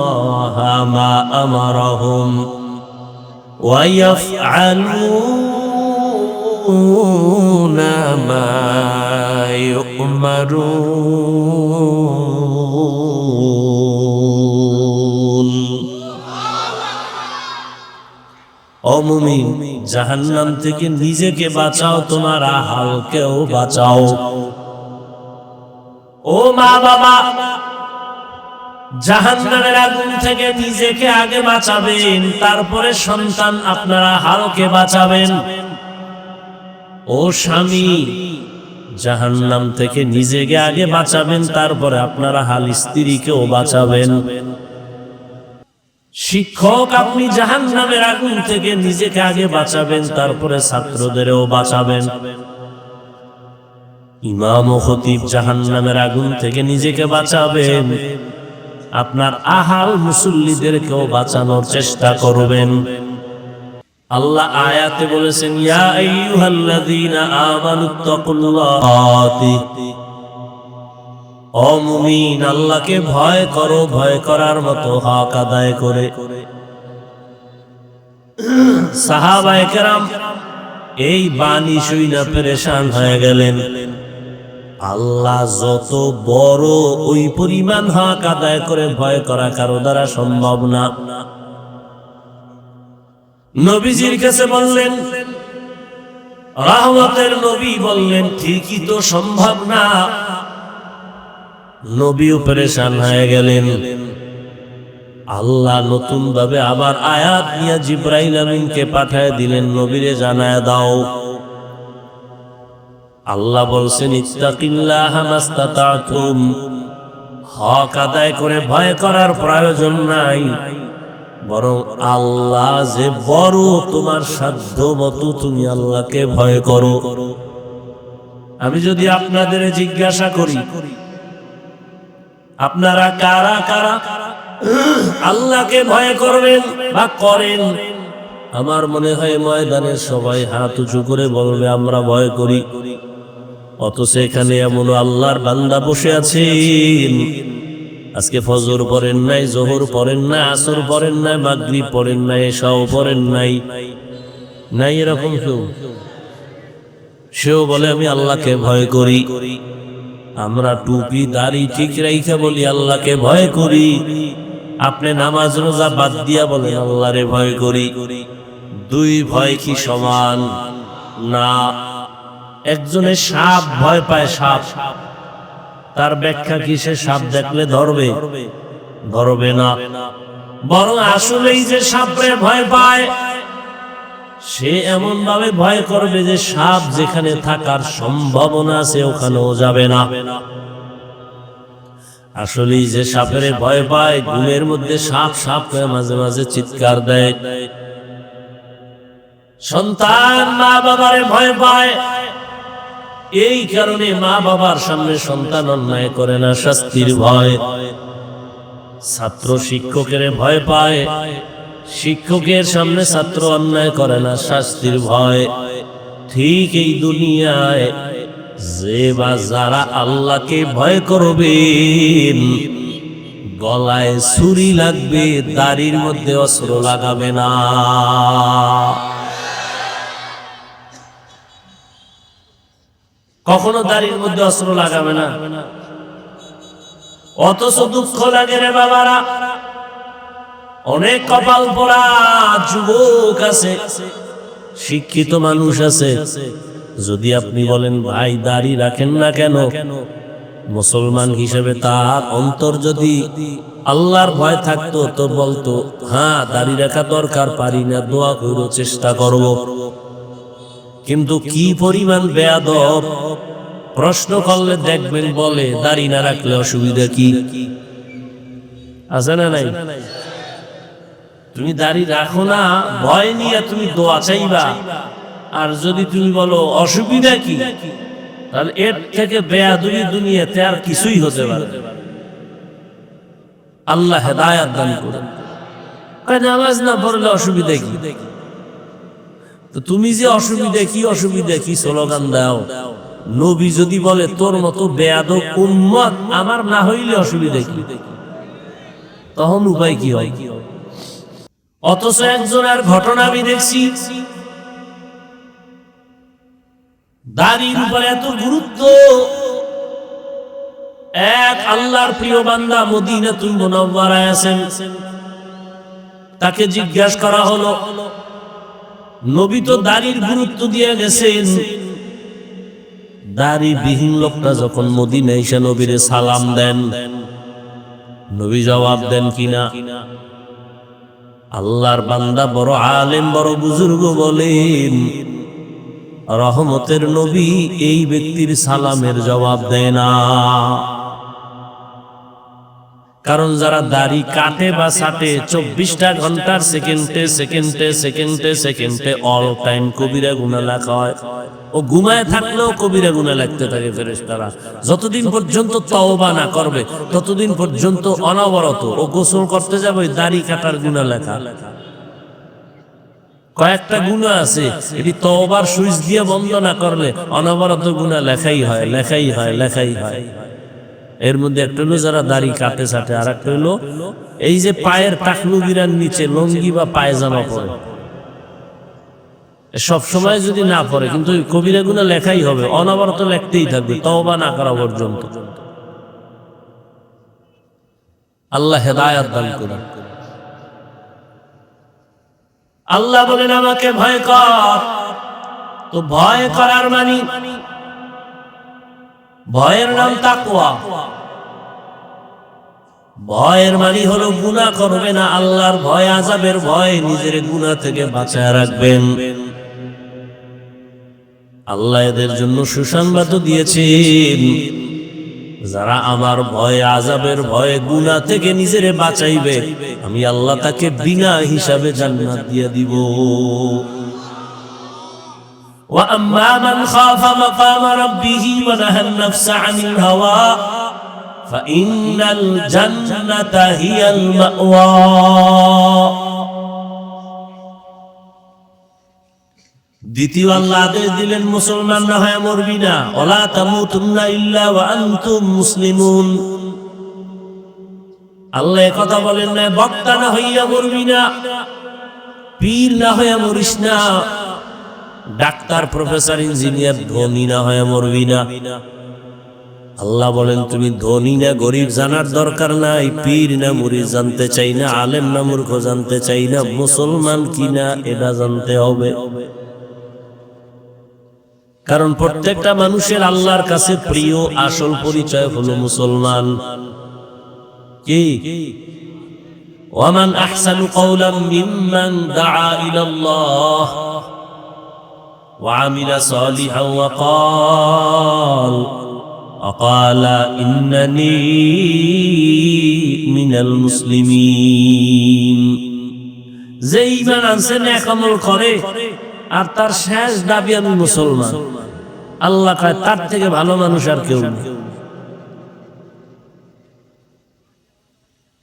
A: মা আমারাহুম ওয়া ইয়াফআলুনা মা ইউমারুন। ও মুমিন, জাহান্নাম থেকে নিজেকে বাঁচাও, তোমার আহালকেও বাঁচাও। ও মা বাবা, জাহান্নামের আগুন থেকে নিজেকে আগে বাঁচাবেন, তারপরে সন্তান আপনারা হালকে বাঁচাবেন। ও স্বামী, জাহান্নাম থেকে নিজেকে আগে বাঁচাবেন, তারপরে আপনারা হাল স্ত্রীকেও বাঁচাবেন। শিক্ষক, আপনি জাহান্নামের আগুন থেকে নিজেকে আগে বাঁচাবেন, তারপরে ছাত্রদেরও বাঁচাবেন। ইমাম ও খতিব জাহান্নামের আগুন থেকে নিজেকে বাঁচাবেন, আপনার আহাল মুসল্লিদেরকেও বাঁচানোর চেষ্টা করবেন। আল্লাহ আয়াতে বলেছেন, ইয়া আইয়ুহাল্লাযীনা আমানুত্তাকুল্লাহ। ও মুমিন, আল্লাহকে ভয় করো, ভয় করার মতো হক আদায় করে। সাহাবায়ে কেরাম এই বাণী শুনে পেরেশান হয়ে গেলেন। আল্লাহ যত বড়, ওই পরিমাণ হক আদায় করে ভয় করা কারো দ্বারা সম্ভব না। নবীজির কাছে বললেন, রহমতের নবী বললেন, ঠিকই তো সম্ভব না। নবীও পেরেশান হয়ে গেলেন। আল্লাহ নতুন ভাবে আবার আয়াত নিয়ে জিবরাইল আমিনকে পাঠায় দিলেন, নবীরে জানায় দাও। আল্লাহ বলছেন, ইত্তাকিল্লাহা মাস্তাতাতুম, হক আদায় করে ভয় করার প্রয়োজন নাই, বরং আল্লাহ যে বড়, তোমার সাধ্য মতো তুমি আল্লাহকে ভয় করো। আমি যদি আপনাদের জিজ্ঞাসা করি, আপনারা কারা কারা আল্লাহকে ভয় করবেন বা করেন, আমার মনে হয় ময়দানের সবাই হাত উঁচু করে বলবে আমরা ভয় করি। অথচ এখানে এমন আল্লাহর বান্দা বসে আছেন, আজকে ফজর পড়েন নাই, জোহর পড়েন নাই, আসর পড়েন নাই, মাগরিব পড়েন নাই, এশাও পড়েন নাই, নাই এরকম কেউ? সেও বলে আমি আল্লাহকে ভয় করি। আমরা টুপি দাড়ি ঠিক রাইখা বলি আল্লাহকে ভয় করি। আপনি নামাজ রোজা বাদ দিয়া বলেন আল্লাহরে ভয় করি। দুই ভয় কি সমান? না। একজনে সাপ ভয় পায়, সাপ, তার ব্যাখ্যা কি সে সাপ দেখলে ধরবে? ধরবে না। বরং আসলেই যে সাপরে ভয় পায়, সে এমন ভাবে ভয় করবে যে সাপ যেখানে থাকার সম্ভাবনা আছে ওখানেও যাবে না। আসলেই যে সাপের ভয় পায়, ঘুমের মধ্যে সাপ সাপ করে মাঝে মাঝে চিৎকার দেয়। সন্তান মা বাবারে ভয় পায়, এই কারণে মা বাবার সামনে সন্তান অন্যায় করে না, শাস্তির ভয়। ছাত্র শিক্ষকের ভয় পায়, শিক্ষকের সামনে ছাত্র অন্যায় করে না, শাস্তির ভয়। ঠিক এই দুনিয়ায় যে বা যারা আল্লাহকে ভয় করবেন, গলায় ছুরি লাগবে, দাড়ির মধ্যে অস্ত্র লাগাবে না। কখনো দাড়ির মধ্যে অস্ত্র লাগাবে না। অথচ দুঃখ লাগে রে বাবারা, অনেক কপাল পোড়া যুবক আছে, শিক্ষিত মানুষ আছে, যদি আপনি বলেন ভাই দাড়ি রাখেন না কেন, মুসলমান হিসেবে তার অন্তর যদি আল্লাহর ভয় থাকতো তো বলতো হ্যাঁ দাড়ি রাখা দরকার, পারি না, দোয়া করো, চেষ্টা করব। কিন্তু কি পরিমাণ বেয়াদব, প্রশ্ন করলে দেখবেন বলে দাড়ি না রাখলে অসুবিধা কি আছে না নাই? তুমি দাড়ি রাখো না, ভয় নিয়ে তুমি দোয়া চাইবা, আর যদি তুমি বলো অসুবিধা কি, তাহলে এর থেকে বেয়াদবি দুনিয়াতে আর কিছুই হতে পারে না। আল্লাহ হেদায়েত দান করুন। নামাজ না পড়লে অসুবিধা কি? তো তুমি যে অসুবিধা কি স্লোগান দাও? নবী যদি বলে তোর মতো বেয়াদব উম্মত আমার না হইলে অসুবিধা কি, তখন উপায় কি হয়? অথচ একজনের ঘটনা আমি দেখছি, দাড়ির উপরে এত গুরুত্ব। এক আল্লাহর প্রিয় বান্দা মদিনাতুল মুনাওয়ারায় আছেন, তাকে জিজ্ঞাসা করা হলো, নবী তো দাড়ির গুরুত্ব দিয়ে গেছেন, দাড়িবিহীন লোকটা যখন মদিনায় এসে নবীরে সালাম দেন, নবী জবাব দেন কিনা? আল্লাহর বান্দা বড় আলেম বড় বুজুর্গ বলেন, রহমতের নবী এই ব্যক্তির সালামের জবাব দেয় না। কারণ যারা দাড়ি কাটে বা ছাটে 24টা ঘন্টার সেকেন্ডে অল টাইম কবিরা গুনাহ লেখা হয়। ও ঘুমায় থাকলেও কবিরা গুনাহ লিখতে থাকে ফেরেশতারা। যতদিন পর্যন্ত তওবা না করবে ততদিন পর্যন্ত অনবরত ও গোসল করতে যাবে দাড়ি কাটার গুনাহ লেখা। কয়েকটা গুনাহ আছে, এটি তওবার সুইচ দিয়ে বন্ধ না করলে অনবরত গুনাহ লেখাই হয়। এর মধ্যে একটা হলো যারা দাড়ি কাটে ছাটে, আর একটা হলো এই যে পায়ের টাকলু গিরার নিচে লঙ্গি বা পায়জামা পরে, সব সময় যদি না পড়ে কিন্তু কবিরা গুনাহ লেখাই হবে, অনবরত লিখতেই থাকবে তওবা না করা পর্যন্ত। আল্লাহ হেদায়েত দান করুন। আল্লাহ বলেন আমাকে ভয় কর। তো ভয় করার মানে, ভয়ের নাম তাকওয়া। ভয়ের মানে হলো গুনাহ করবে না, আল্লাহর ভয়, আযাবের ভয়, নিজের গুনাহ থেকে বাঁচায় রাখবেন। আল্লাহ এদের জন্য সুসংবাদ দিয়েছেন, যারা আমার ভয়, আযাবের ভয়ে গুনাহ থেকে নিজেরে বাঁচাইবে, আমি আল্লাহ তাকে বিনা হিসাবে জান্নাত দিয়ে দিব। وَأَمَّا مَنْ خَافَ مَقَامَ رَبِّهِ وَنَهَى النَّفْسَ عَنِ الْهَوَى فَإِنَّ الْجَنَّةَ هِيَ الْمَأْوَى। দ্বিতীয় আল্লাহ আদেশ দিলেন, মুসলমান না হয়ে মরবি না। ওয়ালা তামুতুন্না ইল্লা ওয়া আনতুম মুসলিমুন। আল্লাহ কথা বলেন না বক্তা না হইয়া মরবি না, পীর না হইয়া মরিস না, ডাক্তার প্রফেসর ইঞ্জিনিয়ার ধনী না হয়ে মরবি না। আল্লাহ বলেন তুমি ধনী না গরিব জানার দরকার নাই, পীর না মুরিদ জানতে চাই না, আলেম না মূর্খ জানতে চাই না, মুসলমান কিনা এটা জানতে হবে। কারণ প্রত্যেকটা মানুষের আল্লাহর কাছে প্রিয় আসল পরিচয় হলো মুসলমান। কি? ওয়ামান আহসানু কওলাম মিম্মান দাআ ইলাল্লাহ وعمل صالحا وقال إنني من المسلمين। যে ঈমান আনছে নেক আমল করে আর তার শেষ দাবি আমি মুসলমান, আল্লাহ কয় তার থেকে ভালো মানুষ আর কেউ নেই।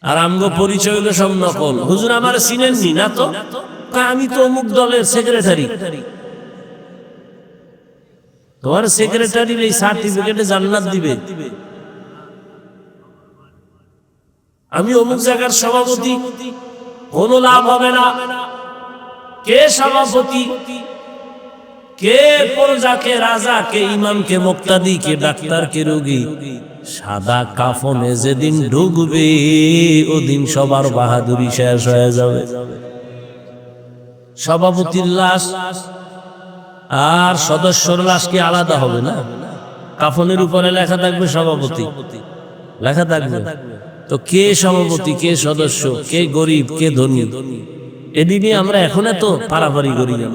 A: আর আমগো পরিচয় হলো সব নকল। হুজুর আমার চিনেননি না? তো আমি তো অমুক দলের সেক্রেটারি। তোমার সেক্রেটারির এই সার্টিফিকেটে জান্নাত দিবে? আমি অমুক জায়গার সভাপতি, কোনো লাভ হবে না। কে সভাপতি, কে প্রজা, কে রাজা, কে ইমাম, কে মুক্তাদি, কে ডাক্তার, কে রোগী, সাদা কাফনে যেদিন ঢুকবে ওদিন সবার বাহাদুরি শেষ হয়ে যাবে। সভাপতির লাশ আর সদস্যর লাশ কি আলাদা হবে না? কাফনের উপরে লেখা থাকবে সভাপতি, লেখা থাকবে। তো কে সভাপতি, কে সদস্য, কে গরিব, কে ধনী, এদিকে আমরা এখন এত পারাপারি করি না।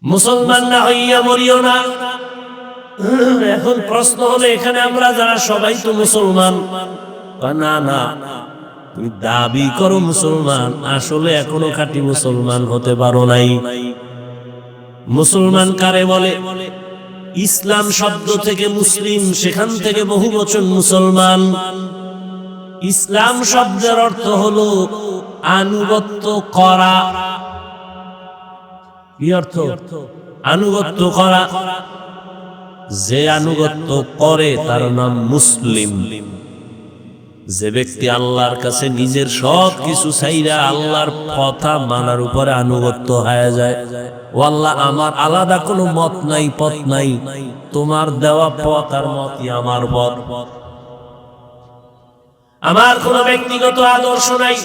A: মুসলমান না হইয়া মরিও না। এখন প্রশ্ন হলো এখানে আমরা যারা সবাই তো মুসলমান, না না তুমি দাবি করো মুসলমান, আসলে এখনো খাঁটি মুসলমান হতে পারো নাই। মুসলমান কারে বলে? ইসলাম শব্দ থেকে মুসলিম, সেখান থেকে বহু বচন মুসলমান। ইসলাম শব্দের অর্থ হলো আনুগত্য করা। কি অর্থ? আনুগত্য করা। যে আনুগত্য করে তার নাম মুসলিম। যে ব্যক্তি আল্লাহর কাছে নিজের সব কিছু চাইরা আল্লাহর কথা মানার উপরে আনুগত্য হয়ে যায়, ও আল্লাহ আমার আলাদা কোনো মত নাই, পথ নাই, তোমার দেওয়া পথ আর মতই আমার পথ, আমার কোনো ব্যক্তিগত আদর্শ নাই,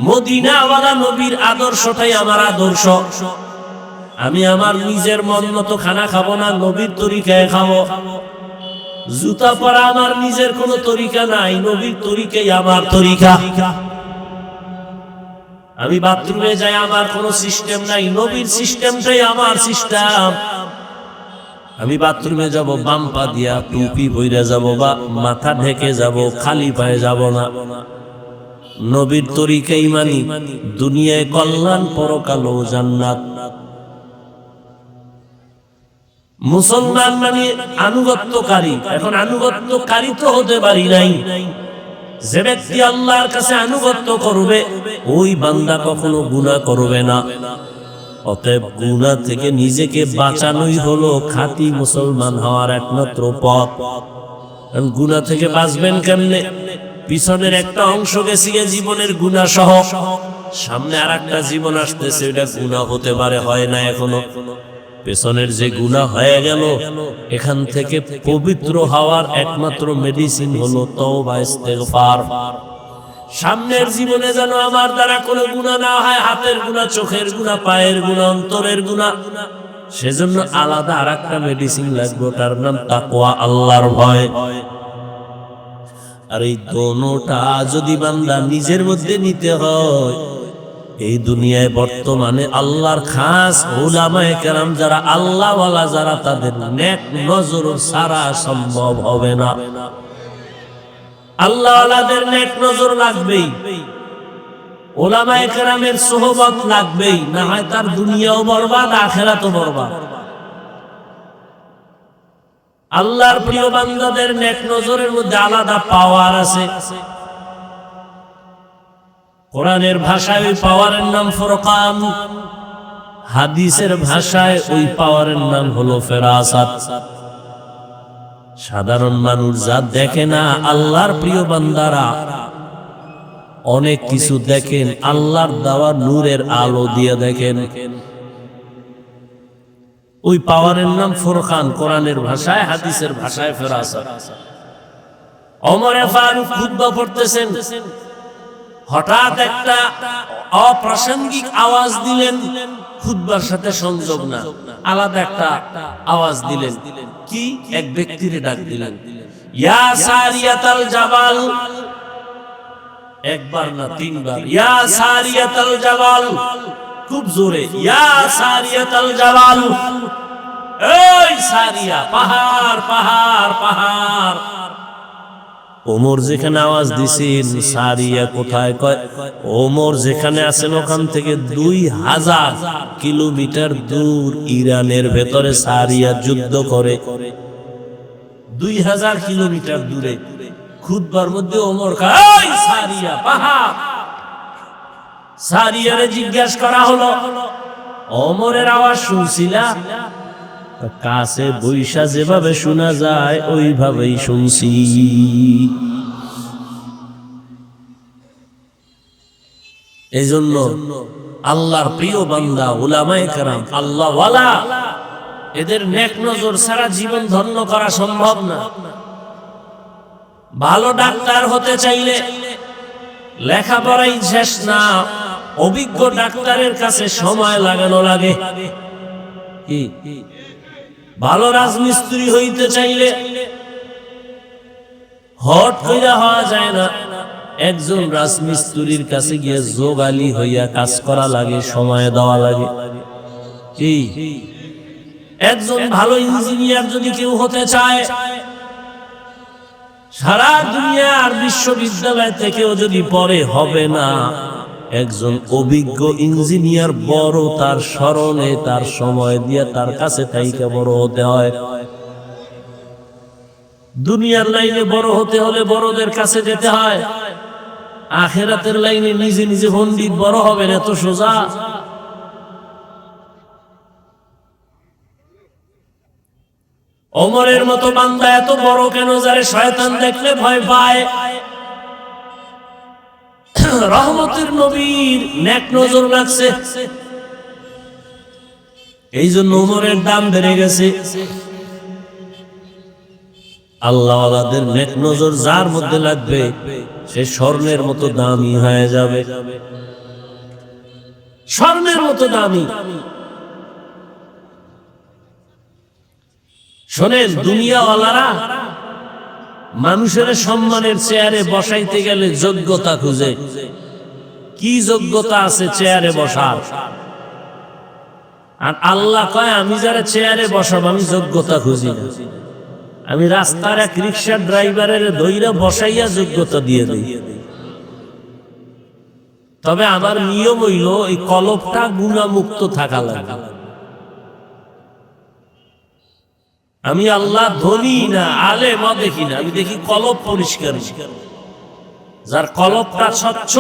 A: মদিনাওয়ালা নবীর আদর্শটাই আমার আদর্শ। আমি আমার নিজের মন মতো খানা খাবো না, নবীর তরিকায় খাবো। জুতা পরা আমার নিজের কোনো তরিকা নাই, নবীর তরিকাই আমার তরিকা। আমি বাথরুমে যাই, আমার কোনো সিস্টেম নাই, নবীর সিস্টেমটাই আমার সিস্টেম। আমি বাথরুমে যাব বাম পা দিয়া, টুপি পইরা যাব বা মাথা ঢেকে যাব, খালি পায়ে যাব না। নবীর তরিকাই মানি, দুনিয়ায় কল্যাণ, পরকালেও জান্নাত। মুসলমান মানে আনুগত্যকারী। এখন আনুগত্যকারী তো হতে পারি নাই। যে ব্যক্তি আল্লাহর কাছে আনুগত্য করবে ওই বান্দা কখনো গুনাহ করবে না। অতএব গুনাহ থেকে নিজেকে বাঁচানোই হলো খাঁটি মুসলমান হওয়ার একমাত্র পথ। গুনাহ থেকে বাঁচবেন কেমনে? পিছনের একটা অংশ গেছে জীবনের গুনাহ সহ, সামনে আর একটা জীবন আসতেছে, এটা গুনাহ হতে পারে, হয় না এখনো। পেছনের যে গুনাহ হয়ে গেল, এখান থেকে পবিত্র হওয়ার একমাত্র মেডিসিন হলো তওবা, ইস্তেগফার। সামনের জীবনে যেন আমার দ্বারা কোনো গুনাহ না হয়, হাতের গুনাহ, চোখের গুনাহ, পায়ের গুনাহ, অন্তরের গুনাহ, সেজন্য আলাদা আরেকটা মেডিসিন লাগবে, তার নাম তাকওয়া, আল্লাহর ভয়। আর এই দোনোটা যদি বান্দা নিজের মধ্যে নিতে হয়, এই দুনিয়ায় বর্তমানে আল্লাহর খাস উলামায়ে কেরাম যারা আল্লাহওয়ালা, যারা তাদের নেক নজর ছাড়া সম্ভব হবে না। আল্লাহওয়ালাদের নেক নজর লাগবেই, উলামায়ে কেরামের সোহবত লাগবেই, না হয় তার দুনিয়াও বরবাদ, আখিরাতও বরবাদ। আল্লাহর প্রিয় বান্দাদের নেক নজরের মধ্যে আলাদা পাওয়ার আছে। কোরআনের ভাষায় ওই পাওয়ারের নাম ফুরকান, হাদিসের ভাষায় ওই পাওয়ারের নাম হলো ফেরাসাত। সাধারণ মানুষ যা দেখে না, আল্লাহর প্রিয় বান্দারা অনেক কিছু দেখেন, আল্লাহর দেওয়া নূরের আলো দিয়ে দেখেন। ওই পাওয়ারের নাম ফুরকান, কোরআনের ভাষায়, হাদিসের ভাষায় ফেরাসাত। ওমরে ফারুক খুতবা পড়তেছেন, হঠাৎ একটা অপ্রাসঙ্গিক আওয়াজ দিলেন, খুতবার সাথে সংযোগ না, আলাদা একটা আওয়াজ দিলেন। কি? এক ব্যক্তিরে ডাক দিলেন, ইয়া সারিয়াতাল জাবাল। একবার না, তিনবার, ইয়া সারিয়াতাল জাবাল, খুব জোরে, ইয়া সারিয়াতাল জাবাল। এই সারিয়া, পাহাড় পাহাড় পাহাড়। ওমর যেখানে আওয়াজ দিছেন, সারিয়া কোথায়? কয় ওমর যেখানে আছেন ওখান থেকে 2000 কিলোমিটার দূর ইরানের ভেতরে সারিয়া যুদ্ধ করে। 2000 কিলোমিটার দূরে খুতবার মধ্যে ওমর কয় সারিয়া পাহাড়। সারিয়ারে জিজ্ঞাসা করা হলো, ওমরের আওয়াজ শুনছিলা? কাছে বৈশা যেভাবে শোনা যায় ওইভাবেই শুনছি। এই জন্য আল্লাহর প্রিয় বান্দা, উলামায়ে কেরাম, আল্লাহওয়ালা, এদের নেক নজর ছাড়া জীবন ধন্য করা সম্ভব না। ভালো ডাক্তার হতে চাইলে লেখাপড়াই শেষ না, অভিজ্ঞ ডাক্তারের কাছে সময় লাগানো লাগে। কি? ভালো রাজমিস্ত্রি হইতে চাইলে হট কইরা হওয়া যায় না, একজন রাজমিস্ত্রির কাছে গিয়ে যোগালি হইয়া কাজ করা লাগে, সময় দেওয়া লাগে। কি? একজন ভালো ইঞ্জিনিয়ার যদি কেউ হতে চায়, সারা দুনিয়ার বিশ্ববিদ্যালয় থেকেও যদি পড়ে হবে না, একজন অভিজ্ঞ ইঞ্জিনিয়ার বড়, তার স্মরণে তার সময় দিয়ে তার কাছে থাইকে বড় হতে হয়। দুনিয়ার লাইনে বড় হতে হলে বড়দের কাছে যেতে হয়, আখিরাতের লাইনে নিজে নিজে পণ্ডিত বড় হবেন এত সোজা? ওমরের মতো বান্দা এত বড় কেন, যারে শয়তান দেখলে ভয় পায়? রহমতের নবীর নেক নজর লাগছে, এই জন্য ওমরের দাম বেড়ে গেছে। আল্লাহওয়ালাদের নেক নজর যার মধ্যে লাগবে সে স্বর্ণের মতো দামি হয়ে যাবে, স্বর্ণের মতো দামি। শোনেন, দুনিয়াওয়ালারা মানুষের সম্মানের চেয়ারে বসাইতে গেলে যোগ্যতা খুঁজে। কি যোগ্যতা আছে চেয়ারে বসার? আর আল্লাহ কয়, আমি যারা চেয়ারে বসাবো আমি যোগ্যতা খুঁজি না, আমি রাস্তার এক রিক্সা ড্রাইভারের দইরা বসাইয়া যোগ্যতা দিয়ে দিই। তবে আমার নিয়ম হইল এই কলবটা গুণামুক্ত থাকা লাগে। আমি আল্লাহ ধনী না আলেম দেখি না, আমি দেখি কলব পরিষ্কার। যার কলবটা স্বচ্ছ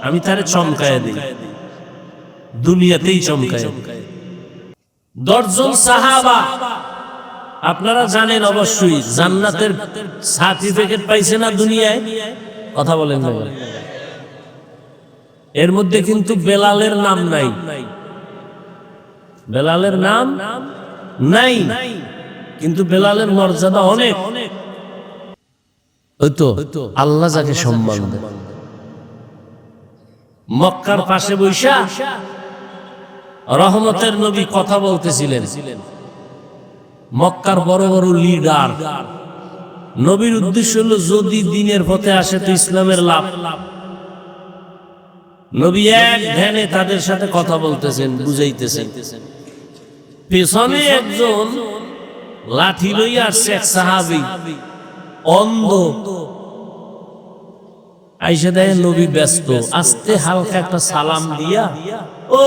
A: আমি তারে চমকায় দিই, দুনিয়াতেই চমকায়। 10 জন সাহাবা আপনারা জানেন অবশ্যই জান্নাতের সার্টিফিকেট পাইছে না দুনিয়ায়? কথা বলেন না। এর মধ্যে কিন্তু বেলালের নাম নাই, বেলালের নাম নাই, কিন্তু বেলালের মর্যাদা অনেক। হয়তো আল্লাহ যাকে সম্মান দেন। মক্কার পাশে বৈশা রহমতের নবী কথা বলতেছিলেন। মক্কার বড় বড় লিডার, নবীর উদ্দেশ্য হলো যদি দিনের পথে আসে তো ইসলামের লাভ। নবী এক ধ্যানে তাদের সাথে কথা বলতেছেন, বুঝাইতেছেন। পেছনে একজন লাঠি লইয়া আসছে, এক সাহাবী অন্ধ। আইসা দেখেন নবী ব্যস্ত, আস্তে হালকা একটা সালাম দিয়া ও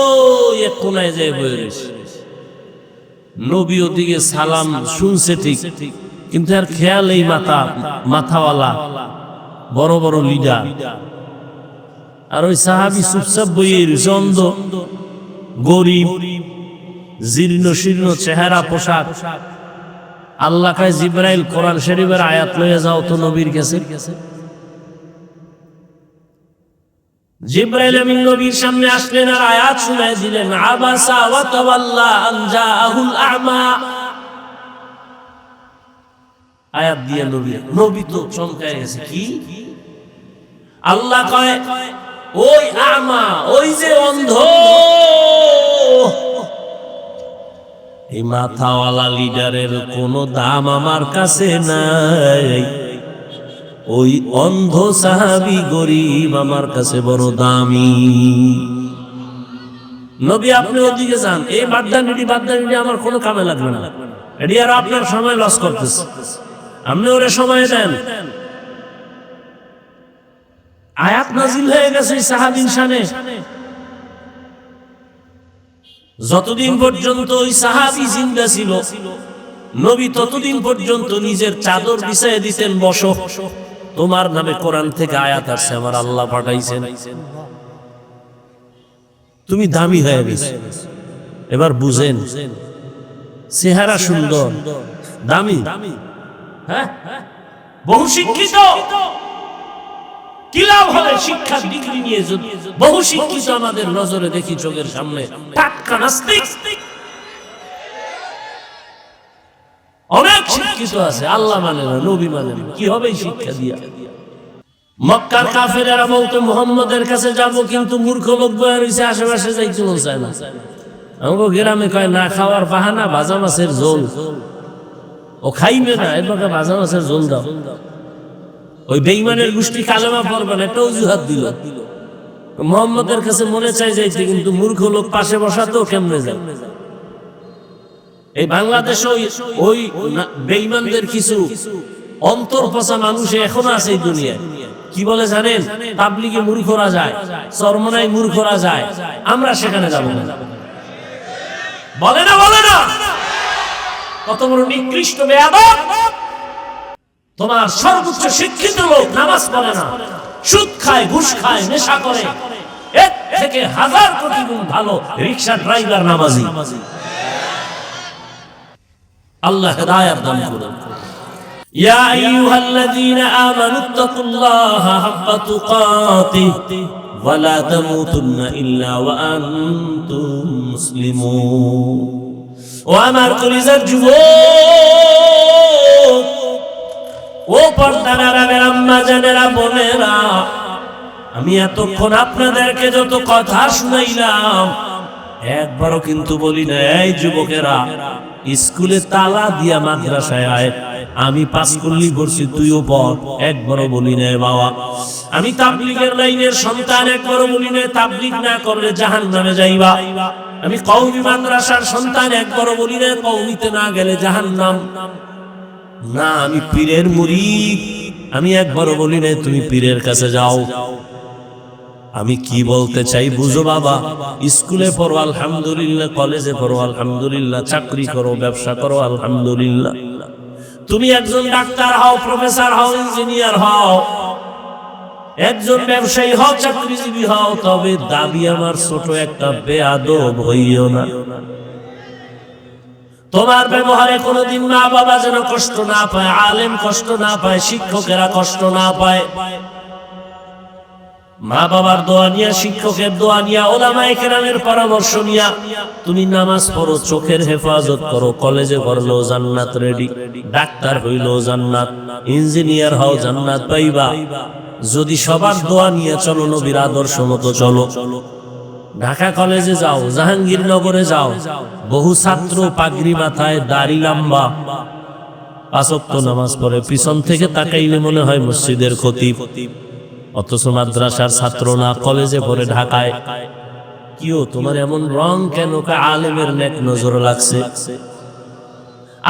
A: এক কোনায় যায় বয়ে রয়েছে। নবী ওদিকে সালাম শুনছে ঠিক, কিন্তু আর খেয়াল এই মাথাওয়ালা বড় বড় লিডার। আর ওই সাহাবী চুপচাপ বইয়ে রয়েছে, অন্ধ, গরিব, জীর্ণ শীর্ণ চেহারা, পোশাক। আল্লাহ কয়, জিবরাইল কোরআন শরীফের আয়াত লইয়া যাও তো নবীর কাছে। জিবরাইল আমিন নবীর সামনে আসলেন আর আয়াত শুনায় দিলেন, আবাসা ওয়া তাওয়াল্লা আন জাআহুল আ'মা। আয়াত দিয়ে নবী তো চমকায় গেছে। কি? আল্লাহ কয়, ওই আমা, ওই যে অন্ধ, এই মাথাওয়ালা লিডারের কোনো দাম আমার কাছে নাই, ওই অন্ধ সাহাবী গরিব আমার কাছে বড় দামি। নবী আপনি ওদিকে যান, এই বাদদানিটি আমার কোনো কামে লাগবে না, এটি আর আপনার সময় লস করতেছে, আপনি ওরে সময় দেন। আয়াত নাজিল হয়ে গেছে সাহাবীর শানে। যতদিন পর্যন্ত ওই সাহাবী জিন্দা ছিল, নবী ততদিন পর্যন্ত নিজের চাদর বিছাইয়ে দিতেন, বসো, তোমার নামে কোরআন থেকে আয়াত আসছে, আমার আল্লাহ পাঠাইছেন, তুমি দামি হয়ে গেছো। এবার বুঝেন, চেহারা সুন্দর, দামি, হ্যাঁ, বহু শিক্ষিত, কি লাভ হবে শিক্ষার ডিগ্রি নিয়ে যদি বহু শিক্ষিত আমাদের নজরে দেখি চোখের সামনে টাটকা নাস্তিক? অনেক শিক্ষিত আছে, আল্লাহ মানে না, নবী মানে না, কি হবে শিক্ষা দিয়া? মক্কার কাফেরেরা বলতো মুহাম্মদের কাছে যাব, কিন্তু মূর্খ লোক বয়ে রয়েছে, আশেপাশে যাইতে মন চায় না। আমাকে গ্রামে কয় না খাওয়ার বাহানা, ভাজা মাছের ঝোল, ও খাইবে না, এরপর ভাজা মাছের ঝোল দাও। ওই বেঈমানের গোষ্ঠী কালেমা পড়বে না, একটা অজুহাত দিল। মুহাম্মদের কাছে মনে চাই যাইতে, কিন্তু মূর্খ লোক পাশে বসাতেও কেমনে যায়। এই বাংলাদেশে ওই বেঈমানদের কিছু অন্তর পচা মানুষ এখনো আছে এই দুনিয়ায়। কি বলে জানেন? তাবলীগে মূর্খরা যায়, চরমনায় মূর্খরা যায়, আমরা সেখানে যাব না। বলে না, বলে না? কত বড় নিকৃষ্ট বেয়াদব! তোমার সর্বোচ্চ শিক্ষিত লোক নামাজ পড়ে না, সুদ খায়, ঘুষ খায়, নেশা করে, এর থেকে হাজার কোটি গুণ ভালো রিকশা ড্রাইভার নামাজি। আল্লাহ হেদায়েত দান করুন। ইয়া আইয়ুহাল্লাযীনা আমানুত্তাকুল্লাহা হাক্কা তুকাতিহি ওয়া লা তামুতুন্না ইল্লা ওয়া আনতুম মুসলিমুন। ও আমার কলিজার যুবক, ও পর্দানারা, আম্মা জানেরা, বোনেরা, আমি এতক্ষণ আপনাদেরকে যত কথা শুনাইলাম একবারও কিন্তু বলি না, এই যুবকেরা স্কুলে তালা দিয়া মাদ্রাসায় আয়, আমি পাস করলি করছি, তুইও পড়। একবারও বলি না বাবা আমি তাবলীগের লাইনের সন্তান, একবারও বলি না তাবলীগ না করলে জাহান্নামে যাইবা। আমি কওমি মাদ্রাসার সন্তান, একবারও বলি না কওমিতে না গেলে জাহান্নাম। না, আমি পীরের মুরিদ, আমি একবারও বলি না তুমি পীরের কাছে যাও। আমি কি বলতে চাই বুঝো বাবা, স্কুলে পড়ো আলহামদুলিল্লাহ, কলেজে পড়ো আলহামদুলিল্লাহ, চাকরি করো, ব্যবসা করো আলহামদুলিল্লাহ, তুমি একজন ডাক্তার হও, প্রফেসর হও, ইঞ্জিনিয়ার হও, একজন ব্যবসায়ী হও, চাকরিজীবী হও, তবে দাবি আমার ছোট একটা বেয়াদব হইও না। তোমার ব্যবহারে কোনোদিন মা বাবা যেন কষ্ট না পায়, আলেম কষ্ট না পায়, শিক্ষকেরা কষ্ট না পায়। মা বাবার দোয়া নিয়া, শিক্ষকের দোয়া নিয়া, ওলামায়ে কেরামের পরামর্শ নিয়া তুমি নামাজ পড়ো, চোখের হেফাজত করো, কলেজে পড়লো জান্নাত রেডি, ডাক্তার হইলো জান্নাত, ইঞ্জিনিয়ার হও জান্নাত পাইবা। যদি সবার দোয়া নিয়ে চলো, নবীর আদর্শ মতো চলো। ঢাকা কলেজে যাও, জাহাঙ্গীরনগরে যাও, বহু ছাত্র পাগড়ি মাথায়, দাড়ি লম্বা, পাঁচ ওয়াক্ত নামাজ পড়ে, পিছন থেকে তাকাইলে মনে হয় মসজিদের খতিব, অথচ মাদ্রাসার ছাত্র না, কলেজে পড়ে ঢাকায়। কিও তোমার এমন রং কেন? আলেমের নেক নজর লাগছে,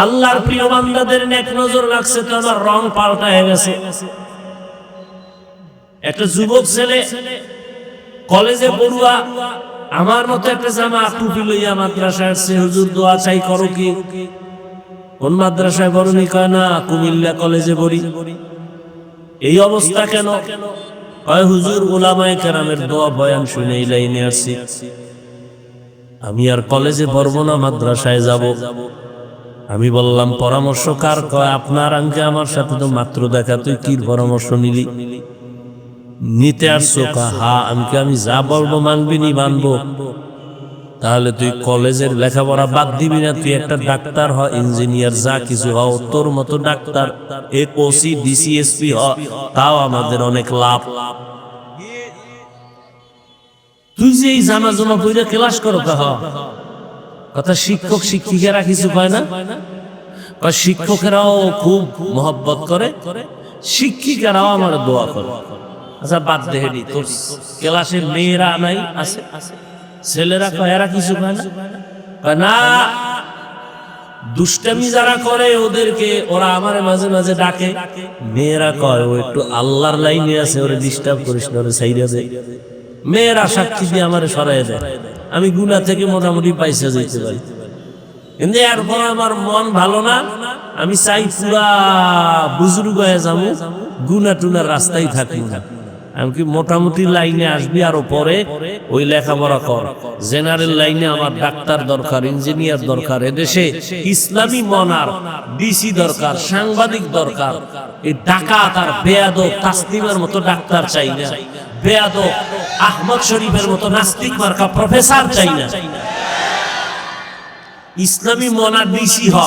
A: আল্লাহর প্রিয় বান্দাদের নেক নজর লাগছে, তো আমার রং পাল্টায় গেছে। একটা যুবক ছেলে কলেজে পড়ুয়া, আমার মতো একটা জামা টুপি লইয়া মাদ্রাসায় আসছে, হুজুর দোয়া চাই, করো কি? কোন মাদ্রাসায় পড়নি? কয় না, কুমিল্লা কলেজে পড়ি। এই অবস্থা কেন? কয় হুজুর উলামায়ে কেরামের দোয়া বয়ান শুনে এই লাইনে আসছি, আমি আর কলেজে পড়বো না, মাদ্রাসায় যাব। আমি বললাম পরামর্শ কার? কয় আপনার। আঙ্কে আমার সাথে তো মাত্র দেখা, তুই কি পরামর্শ নিলি? নিতে আসছো? হ্যাঁ। আমি যা বলবো মানবি নি? মানবো। তাহলে তুই কলেজের লেখাপড়া বাদ দিবি না, তুই একটা ডাক্তার হ, ইঞ্জিনিয়ার, যা কিছু হও, তোর মতো ডাক্তার ওসি ডিসিএসপি হ, তাও আমাদের অনেক লাভ। তুই যে এই জামা জমা পইরা ক্লাস করো, কথা শিক্ষক শিক্ষিকারা কিছু পায় না? শিক্ষকেরাও খুব মহব্বত করে, শিক্ষিকারাও আমার দোয়া করে। আচ্ছা বাদ দেহেরি, তোর ক্লাসের মেয়েরা নাই আছে, ছেলেরা কয় এরা কিছু পায় না? না, দুষ্টামি যারা করে ওদেরকে ওরা আমার মাঝে মাঝে ডাকে। মেয়েরা কয় ও একটু আল্লাহর লাইনে আছে, ওরে ডিস্টার্ব করিস না, ওরে ছাইরা দে। মেয়েরা সাক্ষী দিয়ে আমার সরাই দেয়, আমি গুনাহ থেকে মোটামুটি পাইসা যেতে পারি। কিন্তু এরপর আমার মন ভালো না, আমি চাই পুরা বুজুর্গ হয়ে যাবো, গুনাহ টুনার রাস্তায় থাকি না। আমি কি মোটামুটি লাইনে আসবি, আরো পরে ওই লেখাপড়া কর। জেনারেল লাইনে আমার ডাক্তার দরকার, ইঞ্জিনিয়ার দরকার, এদেশে ইসলামী মনার ডিসি দরকার, সাংবাদিক দরকার। এই ডাকাত আর বেয়াদব তাসলিমের মতো ডাক্তার চাই না, বেয়াদব আহমদ শরীফের মতো নাস্তিক মার্কা প্রফেসর চাই না। ইসলামী মনার ডিসি হ,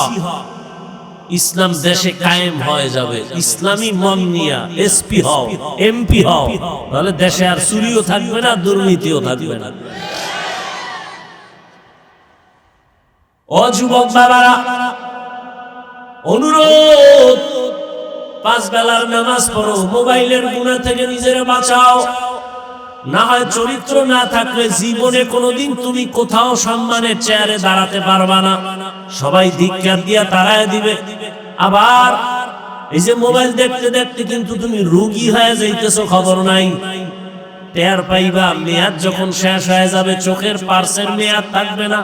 A: ইসলাম দেশে কায়েম হয়ে যাবে। ইসলামী মন নিয়া এসপি হও, এমপি হও, তাহলে দেশে আর চুরিও থাকবে না, দুর্নীতিও থাকবে না। ও যুবক বাবারা, অনুরোধ, 5 বেলার নামাজ পড়ো, মোবাইলের গুনাহ থেকে নিজের বাঁচাও। না হয় চরিত্র না থাকলে জীবনে কোনোদিন তুমি কোথাও সম্মানের চেয়ারে দাঁড়াতে পারবা না, সবাই ধিক্কার দিয়া তাড়ায় দিবে। আবার এই যে মোবাইল দেখতে দেখতে কিন্তু তুমি রোগী হয়ে যাইতেছো, খবর নাই। টের পাইবা মেয়াদ যখন শেষ হয়ে যাবে, চোখের পার্সের মেয়াদ থাকবে না,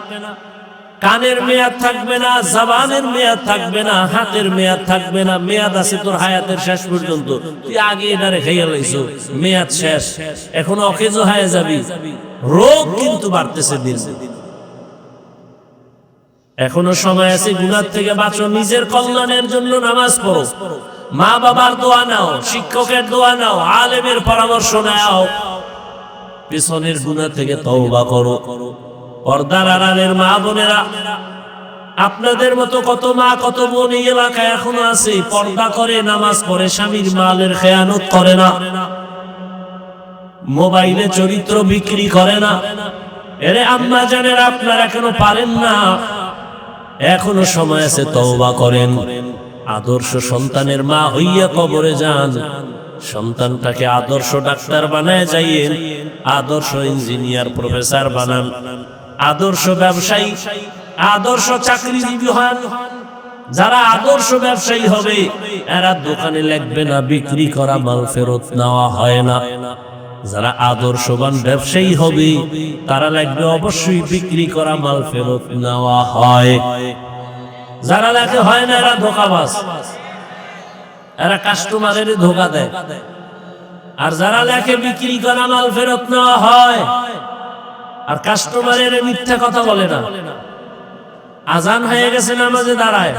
A: কানের মেয়াদ থাকবে না, জবানের মেয়াদ থাকবে না, হাতের মেয়াদ থাকবে না। মেয়াদ আছে তোর হায়াতের শেষ পর্যন্ত, তুই আগে এটা রেখে গেলাইছো, মেয়াদ শেষ, এখন অকেজ হয়ে যাবি। রোগ কিন্তু বাড়তেছে দিন। এখনো সময় আছে, গুনাহ থেকে বাঁচো, নিজের কল্যাণের জন্য নামাজ পড়ো, মা বাবার দোয়া নাও, শিক্ষকের দোয়া নাও, আলেমের পরামর্শ নাও, পিছনের গুনাহ থেকে তওবা করো। পর্দার আড়ালের মা বোনেরা, আপনাদের মতো কত মা কত বোন এই এলাকায় এখনো আছে, পর্দা করে, নামাজ পড়ে, স্বামীর মালের খেয়ানত করে না, মোবাইলে চরিত্র বিক্রি করে না। এরে আম্মা জানেরা, আপনারা এখনো পারেন না, এখনো সময় আছে, তওবা করেন। আদর্শ সন্তানের মা হইয়া কবরে যান, সন্তানটাকে আদর্শ ডাক্তার বানায় যাইয়েন, আদর্শ ইঞ্জিনিয়ার প্রফেসর বানান, আদর্শ ব্যবসায়ী, আদর্শ চাকরিজীবী হন। যারা আদর্শ ব্যবসায়ী হবে, এরা দোকানে লাগবে না, বিক্রি করা মাল ফেরত নেওয়া হয় না। যারা আদর্শবান ব্যবসায়ী হবে, তারা লাগবে অবশ্যই বিক্রি করা মাল ফেরত নেওয়া হয়। যারা লাগে হয় না, এরা ধোঁকাবাজ, এরা কাস্টমারের ধোঁকা দেয়। আর যারা লেখে বিক্রি করা মাল ফেরত নেওয়া হয়, আর কাস্টমারের মিথ্যা কথা বলে না। আজান হয়ে গেছে, নামাজে দাঁড়ায়,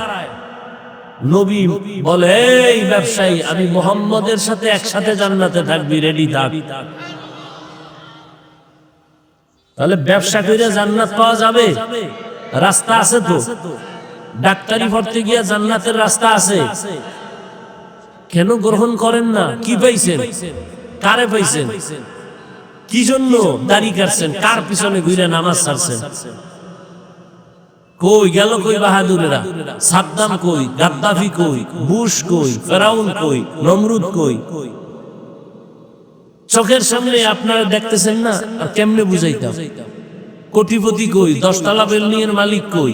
A: নবী বলে, এই ব্যবসায়ী, আমি মুহাম্মদের সাথে একসাথে জান্নাতে থাকবি, রেডি থাক। তাহলে ব্যবসা করে জান্নাত পাওয়া যাবে? রাস্তা আছে তো, ডাক্তারি পড়তে গিয়ে জান্নাতের রাস্তা আছে। কেন গ্রহণ করেন না? কি পাইছেন? কারে পাইছেন? কি জন্য দাড়ি কাটছেন? কার পিছনে ঘুরে নামাজ ছাড়ছেন? কই গেল, কই বাহাদুরেরা? সাদ্দাম কই? গাদ্দাফি কই? বুশ কই? ফেরাউন কই? নমরুদ কই? চোখের সামনে আপনারা দেখতেছেন না, আর কেমনে বুঝাইতাম? কোটিপতি কই? 10 তলা বিল্ডিং এর মালিক কই?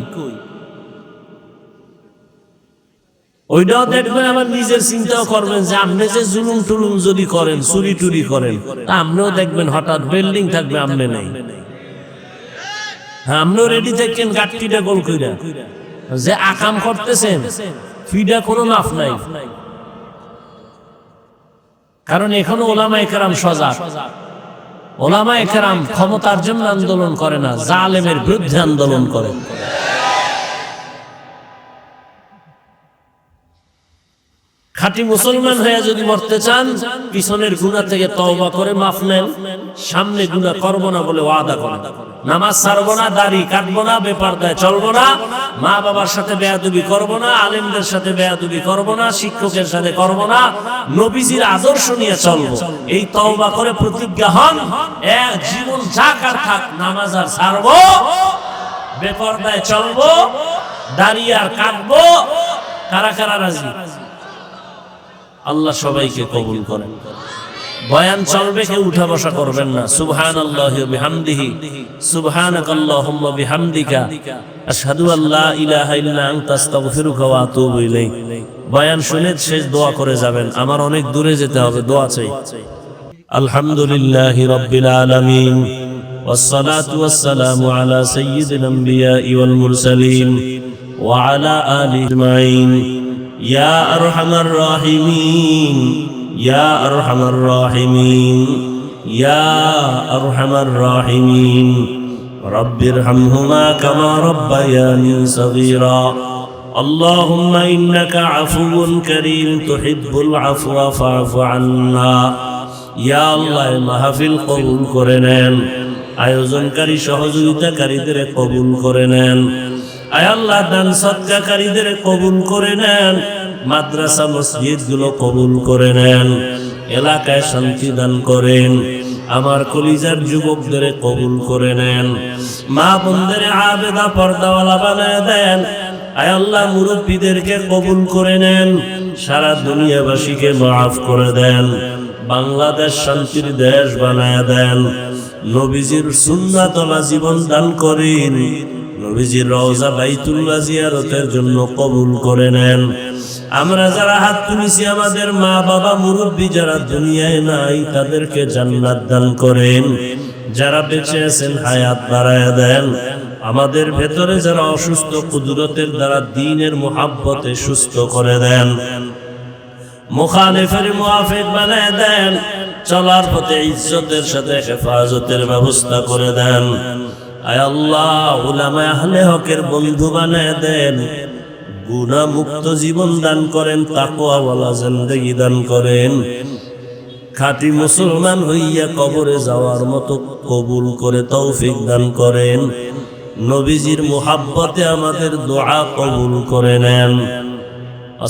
A: ওইটাও দেখবেন, আমার নিজের চিন্তাও করবেন যে আপনি যে জুলুম টুলুম যদি করেন, চুরি টুরি করেন, আপনিও দেখবেন হঠাৎ বিল্ডিং থাকবে, আপনি নেই। হ্যাঁ, আপনিও রেডি থাকেন গাট্টিটা গোল কইরা, যে আকাম করতেছেন ফিডা কোনো মাফ নাই। কারণ এখনো ওলামায়ে কেরাম সজাগ। ওলামায়ে কেরাম ক্ষমতার জন্য আন্দোলন করে না, জালেমের বিরুদ্ধে আন্দোলন করে। খাঁটি মুসলমান হয়ে যদি মরতে চান, পিছনের গুনাহ থেকে তওবা করে মাফ নেন, সামনে গুনাহ করব না বলে ওয়াদা করেন। নামাজ ছাড়বো না, দাড়ি কাটবো না, বেপরদায় চলবো না, মা বাবার সাথে বেয়াদবি করব না, আলেমদের সাথে বেয়াদবি করব না, শিক্ষকের সাথে করব না, নবীজির আদর্শ নিয়ে চলবো। এই তওবা করে প্রতিজ্ঞা হন, এক জীবন যাকার থাক, নামাজ আর ছাড়বো, বেপরদায় চলবো, দাড়ি আর কাটবো। কারা কারা রাজি? আল্লাহ সবাইকে কবুল করেন। বয়ান চলবে, কেউ উঠা বসা করবেন না। সুবহানাল্লাহি ওয়া বিহামদিহি, সুবহানাকাল্লাহুম্মা বিহামদিকা, আশহাদু আল্লা ইলাহা ইল্লা আনতা আস্তাগফিরুকা ওয়া আতুবু ইলাইক। বয়ান শুনে শেষ দোয়া করে যাবেন, আমার অনেক দূরে যেতে হবে, দোয়া চাই। আলহামদুলিল্লাহি রাব্বিল আলামিন, ওয়াসসালাতু ওয়াসসালামু আলা সাইয়্যিদিল আমবিয়াই ওয়াল মুরসালিন ওয়া আলা আলিহি আজমাইন। ইয়া আরহামার রাহিমিন, ইয়া আরহামার রাহিমিন, ইয়া আরহামার রাহিমিন। রব্বিরহামহুমা কামা রাব্বায়ানি সগীরা। আল্লাহুম্মা ইন্নাকা আফুউন কারীম তুহিব্বুল আফওয়া ফা'ফু আন্না। ইয়া আল্লাহ, মাহফিল কবুল করে নেন, আয়োজনকারী সহযোগিতাকারীদের কবুল করে নেন। আয় আল্লাহ, দান সদকাকারীদের কবুল করে নেন, মাদ্রাসা মসজিদ গুলো কবুল করে নেন, এলাকায় শান্তি দান করেন। আমার কলিজার যুবকদের কবুল করে নেন, মা বোনদের আবেদা পর্দাওয়ালা বানায় দেন। আয় আল্লাহ, মুরব্বীদেরকে কবুল করে নেন, সারা দুনিয়াবাসীকে মাফ করে দেন, বাংলাদেশ শান্তির দেশ বানায় দেন। নবীজির সুন্নাতওয়ালা জীবন দান করেন, নবীজির রওজা বাইতুল্লাহ জিয়ারতের জন্য কবুল করে নেন। আমরা যারা হাত তুলেছি আমাদের মা বাবা মুরব্বী যারা দুনিয়ায় নাই তাদেরকে জান্নাত দান করেন, যারা বেঁচে আছেন হায়াত বাড়ায়া দেন। আমাদের ভেতরে যারা অসুস্থ কুদরতের দ্বারা দ্বীনের মুহাব্বতে সুস্থ করে দেন, মুখালিফের মুআফিক বানায় দেন, চলার পথে ইজ্জতের সাথে হেফাজতের ব্যবস্থা করে দেন। আয় আল্লাহ, উলামা আহলে হকের বন্ধু বানায় দেন, গুনাহ মুক্ত জীবন দান করেন, তাকওয়াওয়ালা জিন্দেগি দান করেন। খাঁটি মুসলমান হইয়া কবরে যাওয়ার মতো কবুল করে তৌফিক দান করেন। নবীজির মুহাব্বতে আমাদের দোয়া কবুল করে নেন।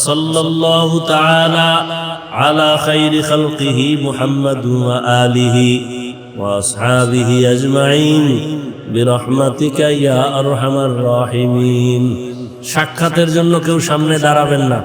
A: সাল্লাল্লাহু তাআলা আলা খাইরি খালকিহি মুহাম্মাদ ওয়া আলিহি ওয়া আসহাবিহি আজমাইন বিরহমাতিকা ইয়া আরহামার রাহিমিন। সাক্ষাতের জন্য কেউ সামনে দাঁড়াবেন না।